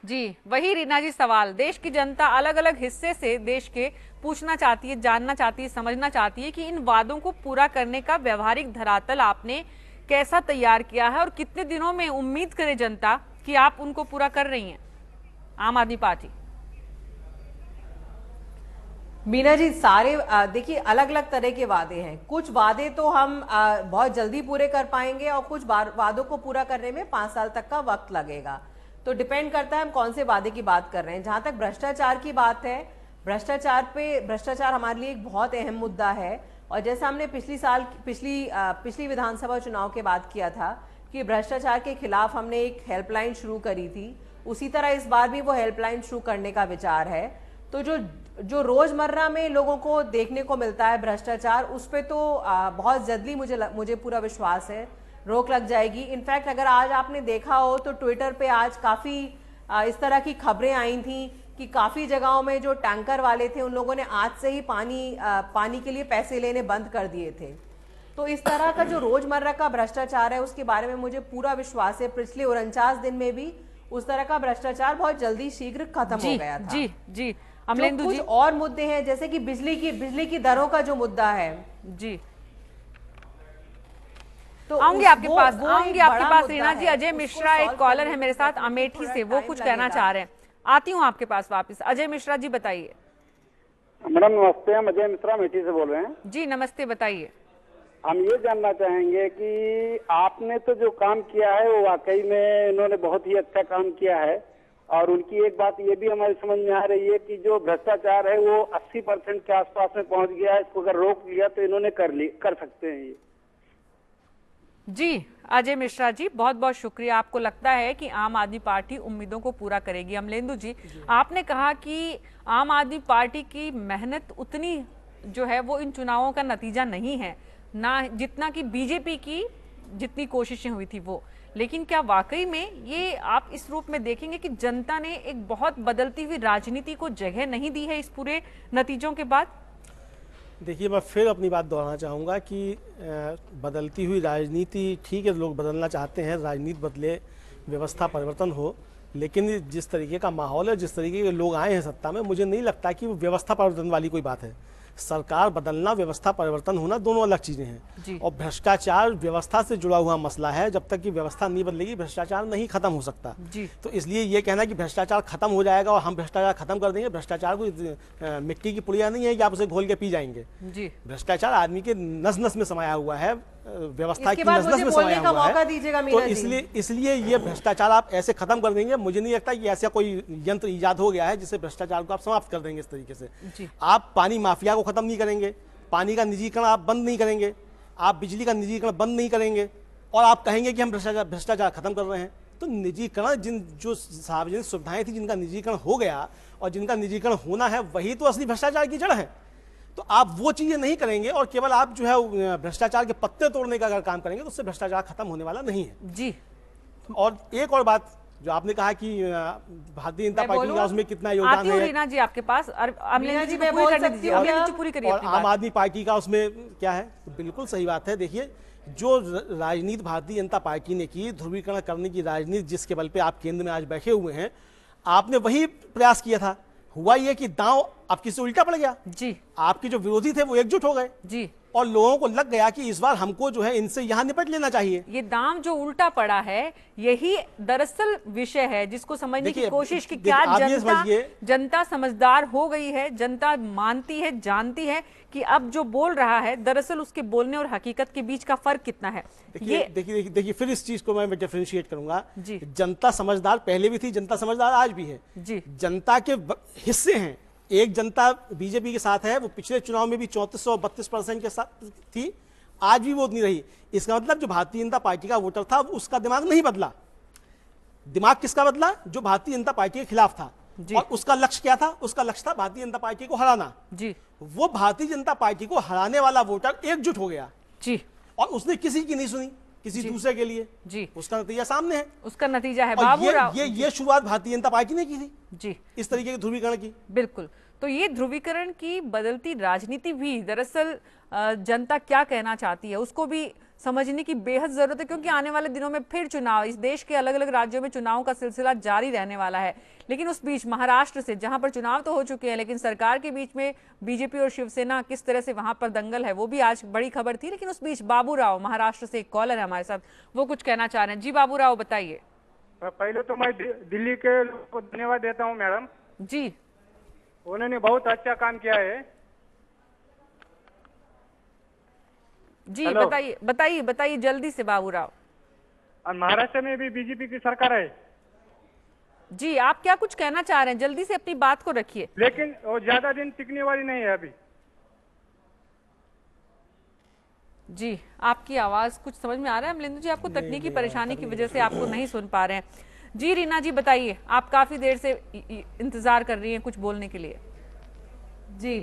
जी वही रीना जी सवाल, देश की जनता अलग अलग हिस्से से देश के पूछना चाहती है, जानना चाहती है, समझना चाहती है कि इन वादों को पूरा करने का व्यवहारिक धरातल आपने कैसा तैयार किया है और कितने दिनों में उम्मीद करे जनता कि आप उनको पूरा कर रही हैं आम आदमी पार्टी? मीना जी, सारे देखिए अलग अलग तरह के वादे हैं। कुछ वादे तो हम बहुत जल्दी पूरे कर पाएंगे और कुछ वादों को पूरा करने में 5 साल तक का वक्त लगेगा। तो डिपेंड करता है हम कौन से वादे की बात कर रहे हैं। जहां तक भ्रष्टाचार की बात है, भ्रष्टाचार हमारे लिए एक बहुत अहम मुद्दा है। और जैसा हमने पिछली विधानसभा चुनाव के बाद किया था कि भ्रष्टाचार के खिलाफ हमने एक हेल्पलाइन शुरू करी थी, उसी तरह इस बार भी वो हेल्पलाइन शुरू करने का विचार है। तो जो रोजमर्रा में लोगों को देखने को मिलता है भ्रष्टाचार, उस पे तो बहुत जल्दी मुझे पूरा विश्वास है रोक लग जाएगी। इनफैक्ट अगर आज आपने देखा हो तो ट्विटर पे आज काफी इस तरह की खबरें आई थी कि काफी जगहों में जो टैंकर वाले थे उन लोगों ने आज से ही पानी के लिए पैसे लेने बंद कर दिए थे। तो इस तरह का जो रोजमर्रा का भ्रष्टाचार है उसके बारे में मुझे पूरा विश्वास है। पिछले 49 दिन में भी उस तरह का भ्रष्टाचार बहुत जल्दी शीघ्र खत्म हो गया था। जी अमलेंदु जी, कुछ और मुद्दे हैं जैसे कि बिजली की दरों का जो मुद्दा है जी, तो आऊंगी आपके पास रीना जी। अजय मिश्रा एक कॉलर है मेरे साथ अमेठी से, वो कुछ कहना चाह रहे हैं। आती हूँ आपके पास वापस। अजय मिश्रा जी बताइए। मैडम नमस्ते, हम अजय मिश्रा अमेठी से बोल रहे हैं। जी नमस्ते, बताइए। हम ये जानना चाहेंगे कि आपने तो जो काम किया है वो वाकई में इन्होंने बहुत ही अच्छा काम किया है। और उनकी एक बात ये भी हमारी समझ में आ रही है कि जो भ्रष्टाचार है वो 80% के आसपास में पहुंच गया है। इसको अगर रोक लिया तो इन्होंने कर सकते हैं ये। जी अजय मिश्रा जी, बहुत बहुत शुक्रिया। आपको लगता है कि आम आदमी पार्टी उम्मीदों को पूरा करेगी। अमलेंदु जी, आपने कहा कि आम आदमी पार्टी की मेहनत उतनी जो है वो इन चुनावों का नतीजा नहीं है ना, जितना कि बीजेपी की जितनी कोशिशें हुई थी वो। लेकिन क्या वाकई में ये आप इस रूप में देखेंगे कि जनता ने एक बहुत बदलती हुई राजनीति को जगह नहीं दी है इस पूरे नतीजों के बाद? देखिए, मैं फिर अपनी बात दोहराना चाहूँगा कि बदलती हुई राजनीति ठीक है, लोग बदलना चाहते हैं, राजनीति बदले, व्यवस्था परिवर्तन हो, लेकिन जिस तरीके का माहौल है, जिस तरीके के लोग आए हैं सत्ता में, मुझे नहीं लगता कि वो व्यवस्था परिवर्तन वाली कोई बात है। सरकार बदलना, व्यवस्था परिवर्तन होना दोनों अलग चीजें हैं। और भ्रष्टाचार व्यवस्था से जुड़ा हुआ मसला है। जब तक कि व्यवस्था नहीं बदलेगी भ्रष्टाचार नहीं खत्म हो सकता। तो इसलिए ये कहना कि भ्रष्टाचार खत्म हो जाएगा और हम भ्रष्टाचार खत्म कर देंगे, भ्रष्टाचार को मिट्टी की पुड़िया नहीं है कि आप उसे घोल के पी जाएंगे। भ्रष्टाचार आदमी के नस नस में समाया हुआ है, व्यवस्था की नस नस में समाया हुआ है। तो इसलिए ये भ्रष्टाचार आप ऐसे खत्म कर देंगे, मुझे नहीं लगता कि ऐसा कोई यंत्र ईजाद हो गया है जिससे भ्रष्टाचार को आप समाप्त कर देंगे इस तरीके से। आप पानी माफिया को खत्म नहीं करेंगे, पानी का निजीकरण आप बंद नहीं करेंगे, आप बिजली का निजीकरण बंद नहीं करेंगे और आप कहेंगे कि हम भ्रष्टाचार खत्म कर रहे हैं। तो निजीकरण, जो सार्वजनिक सुविधाएं थी जिनका निजीकरण हो गया और जिनका निजीकरण होना है, वही तो असली भ्रष्टाचार की जड़ है। तो आप वो चीजें नहीं करेंगे और केवल आप जो है भ्रष्टाचार के पत्ते तोड़ने का अगर काम करेंगे तो उससे भ्रष्टाचार खत्म होने वाला नहीं है। जी। और एक और बात जो आपने कहा कि भारतीय जनता पार्टी का उसमें कितना योगदान है। रीना जी आपके पास, जी मैं बोल सकती हूँ, पूरी करिए। और आम आदमी पार्टी का उसमें क्या है, तो बिल्कुल सही बात है। देखिए, जो राजनीति भारतीय जनता पार्टी ने की, ध्रुवीकरण करने की राजनीति, जिसके बल पे आप केंद्र में आज बैठे हुए हैं, आपने वही प्रयास किया था। हुआ ये कि दांव अब किसी उल्टा पड़ गया। जी। आपके जो विरोधी थे वो एकजुट हो गए। जी। और लोगों को लग गया कि इस बार हमको जो है इनसे यहाँ निपट लेना चाहिए। ये दाम जो उल्टा पड़ा है यही दरअसल विषय है जिसको समझने की कोशिश की क्या जनता समझदार हो गई है, जनता मानती है, जानती है कि अब जो बोल रहा है दरअसल उसके बोलने और हकीकत के बीच का फर्क कितना है। देखिए फिर इस चीज को मैं डिफरेंशिएट करूंगा। जनता समझदार पहले भी थी, जनता समझदार आज भी है। जनता के हिस्से हैं, एक जनता बीजेपी के साथ है, वो पिछले चुनाव में भी 3432% के साथ थी, आज भी वो उतनी रही। इसका मतलब जो भारतीय जनता पार्टी का वोटर था उसका दिमाग नहीं बदला। दिमाग किसका बदला? जो भारतीय जनता पार्टी के खिलाफ था। और उसका लक्ष्य क्या था? उसका लक्ष्य था भारतीय जनता पार्टी को हराना। जी। वो भारतीय जनता पार्टी को हराने वाला वोटर एकजुट हो गया। जी। और उसने किसी की नहीं सुनी, किसी दूसरे के लिए। जी। उसका नतीजा सामने है। उसका नतीजा है बाबूराव। ये शुरुआत भारतीय जनता पार्टी ने की थी। जी। इस तरीके के ध्रुवीकरण की। बिल्कुल। तो ये ध्रुवीकरण की बदलती राजनीति भी दरअसल जनता क्या कहना चाहती है उसको भी समझने की बेहद जरूरत है, क्योंकि आने वाले दिनों में फिर चुनाव, इस देश के अलग अलग राज्यों में चुनाव का सिलसिला जारी रहने वाला है। लेकिन उस बीच महाराष्ट्र से, जहां पर चुनाव तो हो चुके हैं लेकिन सरकार के बीच में बीजेपी और शिवसेना किस तरह से वहां पर दंगल है, वो भी आज बड़ी खबर थी। लेकिन उस बीच बाबूराव महाराष्ट्र से एक कॉलर है हमारे साथ, वो कुछ कहना चाह रहे हैं। जी बाबूराव बताइए। पहले तो मैं दिल्ली के लोगों को धन्यवाद देता हूँ मैडम जी, उन्होंने बहुत अच्छा काम किया है। जी हेलो। बताइए जल्दी से बाबूराव। और महाराष्ट्र में भी बीजेपी की सरकार है, जी आप क्या कुछ कहना चाह रहे हैं? जल्दी से अपनी बात को रखिए। लेकिन वो ज्यादा दिन टिकने वाली नहीं है अभी। जी आपकी आवाज कुछ समझ में आ रहा है अमलेंदु जी? आपको तकनीकी परेशानी की वजह से आपको नहीं सुन पा रहे हैं। जी रीना जी बताइए, आप काफी देर से इंतजार कर रही हैं कुछ बोलने के लिए। जी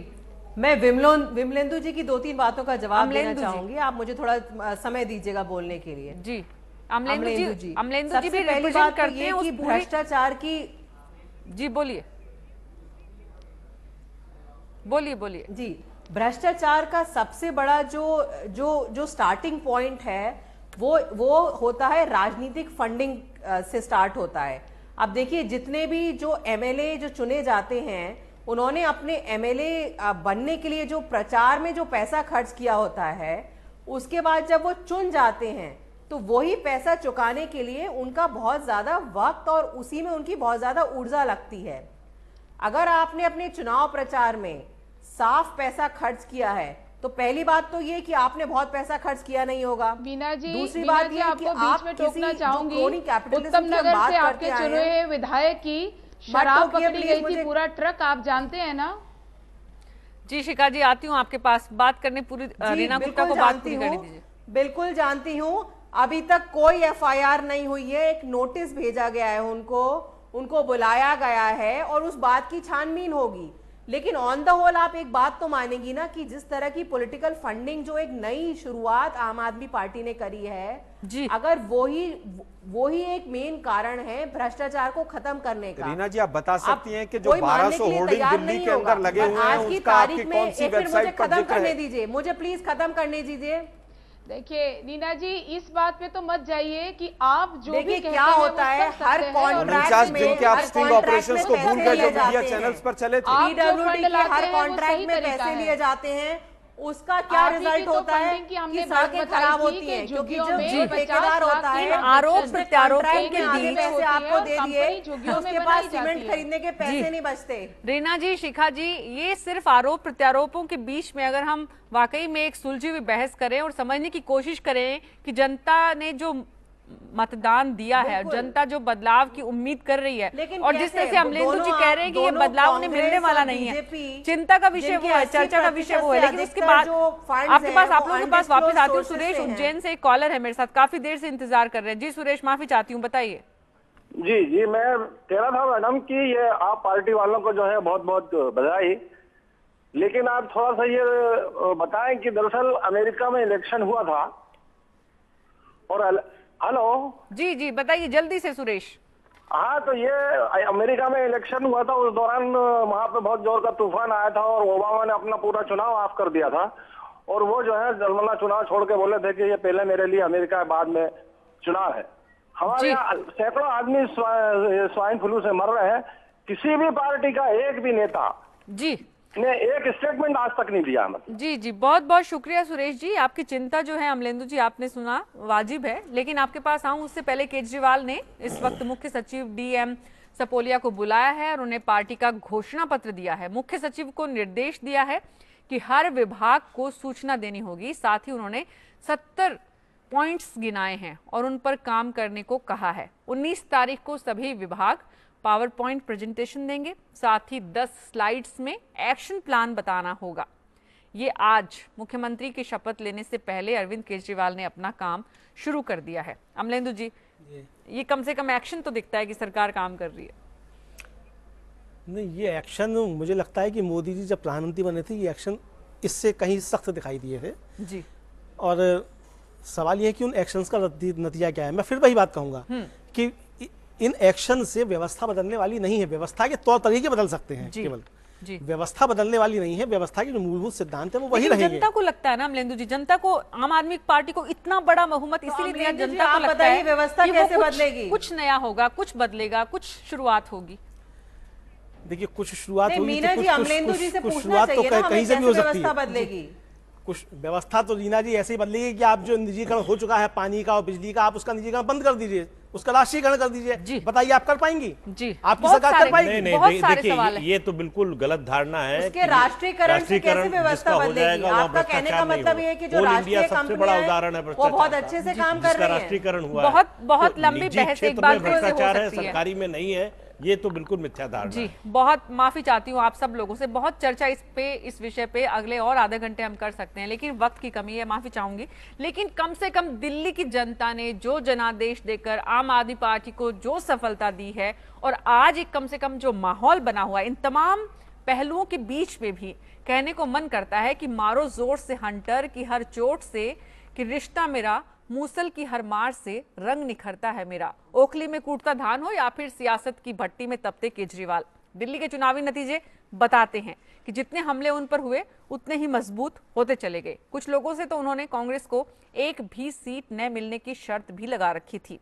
मैं विमलेंदु जी की 2-3 बातों का जवाब देना चाहूंगी। आप मुझे थोड़ा समय दीजिएगा बोलने के लिए। जी अमलेंदु जी भी पहली बात करते हैं कि भ्रष्टाचार की। जी बोलिए जी भ्रष्टाचार का सबसे बड़ा जो स्टार्टिंग पॉइंट है वो होता है राजनीतिक फंडिंग से स्टार्ट होता है। अब देखिए जितने भी जो एमएलए जो चुने जाते हैं उन्होंने अपने एमएलए बनने के लिए जो प्रचार में जो पैसा खर्च किया होता है, उसके बाद जब वो चुन जाते हैं तो वही पैसा चुकाने के लिए उनका बहुत ज्यादा वक्त और उसी में उनकी बहुत ज्यादा ऊर्जा लगती है। अगर आपने अपने चुनाव प्रचार में साफ पैसा खर्च किया है तो पहली बात तो ये कि आपने बहुत पैसा खर्च किया नहीं होगा। मीना जी, दूसरी बात ये कि आप टोकना चाहूंगी, उत्तम नगर से आपके चुने हुए विधायक की शराब पकड़ी गई थी, पूरा ट्रक, आप जानते हैं ना? जी शिखा जी आती हूँ आपके पास बात करने, पूरी रीना गुप्ता को बात पूरी करने दीजिए। बिल्कुल जानती हूँ, अभी तक कोई एफआईआर नहीं हुई है। एक नोटिस भेजा गया है उनको बुलाया गया है और उस बात की छानबीन होगी। लेकिन ऑन द होल आप एक बात तो मानेगी ना कि जिस तरह की पॉलिटिकल फंडिंग जो एक नई शुरुआत आम आदमी पार्टी ने करी है जी, अगर वही एक मेन कारण है भ्रष्टाचार को खत्म करने का। रीना जी आप बता सकती हैं कि जो 1200 होर्डिंग दिल्ली के अंदर लगे हुए हैं उसका आपकी कौन सी वेबसाइट पर जिक्र है? मुझे प्लीज खत्म करने दीजिए। देखिए नीना जी इस बात पे तो मत जाइए कि आप जो भी कहते क्या होता है हर कॉन्ट्रैक्ट में, जिनके आप स्टिंग ऑपरेशंस को भूल गए जो मीडिया चैनल्स पर चले थे, पीडब्ल्यूडी के हर कॉन्ट्रैक्ट में पैसे लिए जाते हैं, उसका क्या रिजल्ट होता है कि सड़कें खराब होती हैं क्योंकि जो ठेकेदार होता है आरोप प्रत्यारोपों के आधे पैसे आपको दे दिए, उसके पास सीमेंट खरीदने के पैसे नहीं बचते। रीना जी, शिखा जी, ये सिर्फ आरोप प्रत्यारोपों के बीच में अगर हम वाकई में एक सुलझी हुई बहस करें और समझने की कोशिश करें कि जनता ने जो मतदान दिया है, जनता जो बदलाव की उम्मीद कर रही है, और जिस तरह से अमलेंदु जी कह रहे हैं कि ये बदलाव उन्हें मिलने वाला नहीं है, चिंता का विषय वो है, चर्चा का विषय वो है। लेकिन उसके बाद आपके पास, आप लोगों के पास वापस आती हूँ। सुरेश उज्जैन से एक कॉलर है मेरे साथ, काफी देर से इंतजार कर रहे हैं। जी सुरेश, माफी चाहती हूँ, बताइए। जी मैं कह रहा था मैडम कि ये आप पार्टी वालों को जो है बहुत बहुत बधाई, लेकिन आप थोड़ा सा ये बताएं कि दरअसल अमेरिका में इलेक्शन हुआ था और हेलो जी बताइए जल्दी से सुरेश। हाँ, तो ये अमेरिका में इलेक्शन हुआ था, उस दौरान वहां पे बहुत जोर का तूफान आया था और ओबामा ने अपना पूरा चुनाव ऑफ कर दिया था और वो जो है जलमला चुनाव छोड़ के बोले थे कि ये पहले मेरे लिए अमेरिका बाद में चुनाव है। हमारे यहाँ सैकड़ों आदमी स्वाइन फ्लू से मर रहे हैं, किसी भी पार्टी का एक भी नेता ने एक स्टेटमेंट आज तक नहीं दिया। जी बहुत बहुत शुक्रिया सुरेश जी, आपकी चिंता जो है अमलेंदु जी आपने सुना, वाजिब है। लेकिन आपके पास आऊं उससे पहले केजरीवाल ने इस वक्त मुख्य सचिव डीएम सपोलिया को बुलाया है और उन्हें पार्टी का घोषणा पत्र दिया है। मुख्य सचिव को निर्देश दिया है कि हर विभाग को सूचना देनी होगी। साथ ही उन्होंने 70 पॉइंट्स गिनाए हैं और उन पर काम करने को कहा है। 19 तारीख को सभी विभाग पावर पॉइंट प्रेजेंटेशन देंगे, साथ ही 10 स्लाइड्स में एक्शन प्लान बताना होगा। ये आज मुख्यमंत्री की शपथ लेने से पहले अरविंद केजरीवाल ने अपना काम शुरू कर दिया है। अमलेंदु जी, ये कम से कम एक्शन तो दिखता है कि सरकार काम कर रही है। नहीं, ये एक्शन मुझे लगता है कि मोदी जी जब प्रधानमंत्री बने थे ये एक्शन इससे कहीं सख्त दिखाई दिए थे जी। और सवाल ये है कि उन एक्शंस का नतीजा क्या है। मैं फिर वही बात कहूंगा कि इन एक्शन से व्यवस्था बदलने वाली नहीं है, व्यवस्था के तौर तरीके बदल सकते हैं केवल, व्यवस्था बदलने वाली नहीं है। व्यवस्था के जो मूलभूत सिद्धांत है वो वही रहेंगे। जनता को लगता है ना अमलेंदु जी, जनता को आम आदमी पार्टी को इतना बड़ा बहुमत इसीलिए दिया, जनता को लगता है व्यवस्था कैसे बदलेगी, कुछ नया होगा, कुछ बदलेगा, कुछ शुरुआत होगी। देखिए कुछ शुरुआत होगी, मीना जी अमलेंदु जी से पूछना चाहिए ना, कहीं से भी हो सकती है। कुछ व्यवस्था तो रीना जी ऐसे ही बदलेगी कि आप जो निजीकरण हो चुका है पानी का और बिजली का, आप उसका निजीकरण बंद कर दीजिए, उसका राष्ट्रीयकरण कर दीजिए। बताइए आप कर पाएंगी? जी, आपकी सरकार कर पाएगी? नहीं, देखिए ये तो बिल्कुल गलत धारणा है। उसके राष्ट्रीयकरण से कैसे व्यवस्था बदलेगी? आपका कहने का मतलब ये है कि जो राष्ट्रीय कंपनियां हैं वो बहुत अच्छे से काम कर रही हैं। राष्ट्रीयकरण हुआ बहुत लंबी बहस एक बार भ्रष्टाचार है, सरकारी में नहीं है, ये तो बिल्कुल मिथ्या धारणा जी। बहुत माफी चाहती हूँ आप सब लोगों से, बहुत चर्चा इस विषय पे अगले और आधे घंटे हम कर सकते हैं, लेकिन वक्त की कमी है, माफी चाहूंगी। लेकिन कम से कम दिल्ली की जनता ने जो जनादेश देकर आम आदमी पार्टी को जो सफलता दी है और आज एक कम से कम जो माहौल बना हुआ है, इन तमाम पहलुओं के बीच में भी कहने को मन करता है कि मारो जोर से हंटर की हर चोट से, कि रिश्ता मेरा मूसल की हर मार से रंग निखरता है मेरा। ओखली में कूटता धान हो या फिर सियासत की भट्टी में तपते केजरीवाल। दिल्ली के चुनावी नतीजे बताते हैं कि जितने हमले उन पर हुए उतने ही मजबूत होते चले गए। कुछ लोगों से तो उन्होंने कांग्रेस को एक भी सीट न मिलने की शर्त भी लगा रखी थी।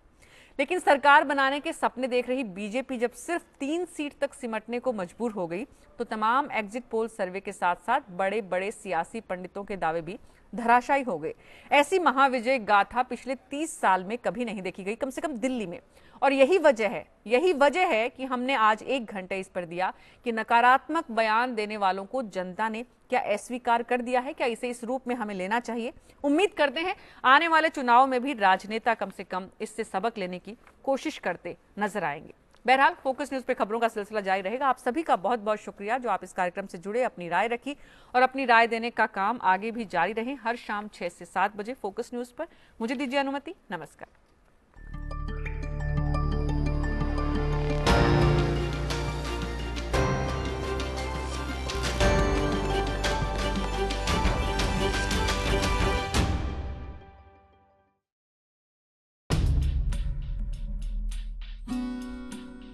लेकिन सरकार बनाने के सपने देख रही बीजेपी जब सिर्फ 3 सीट तक सिमटने को मजबूर हो गई तो तमाम एग्जिट पोल सर्वे के साथ साथ बड़े बड़े सियासी पंडितों के दावे भी धराशायी हो गए। ऐसी महाविजय गाथा पिछले 30 साल में कभी नहीं देखी गई, कम से कम दिल्ली में। और यही वजह है कि हमने आज 1 घंटा इस पर दिया कि नकारात्मक बयान देने वालों को जनता ने क्या अस्वीकार कर दिया है, क्या इसे इस रूप में हमें लेना चाहिए। उम्मीद करते हैं आने वाले चुनाव में भी राजनेता कम से कम इससे सबक लेने की कोशिश करते नजर आएंगे। बहरहाल फोकस न्यूज पे खबरों का सिलसिला जारी रहेगा। आप सभी का बहुत बहुत शुक्रिया जो आप इस कार्यक्रम से जुड़े, अपनी राय रखी और अपनी राय देने का काम आगे भी जारी रहे। हर शाम 6 से 7 बजे फोकस न्यूज पर। मुझे दीजिए अनुमति, नमस्कार।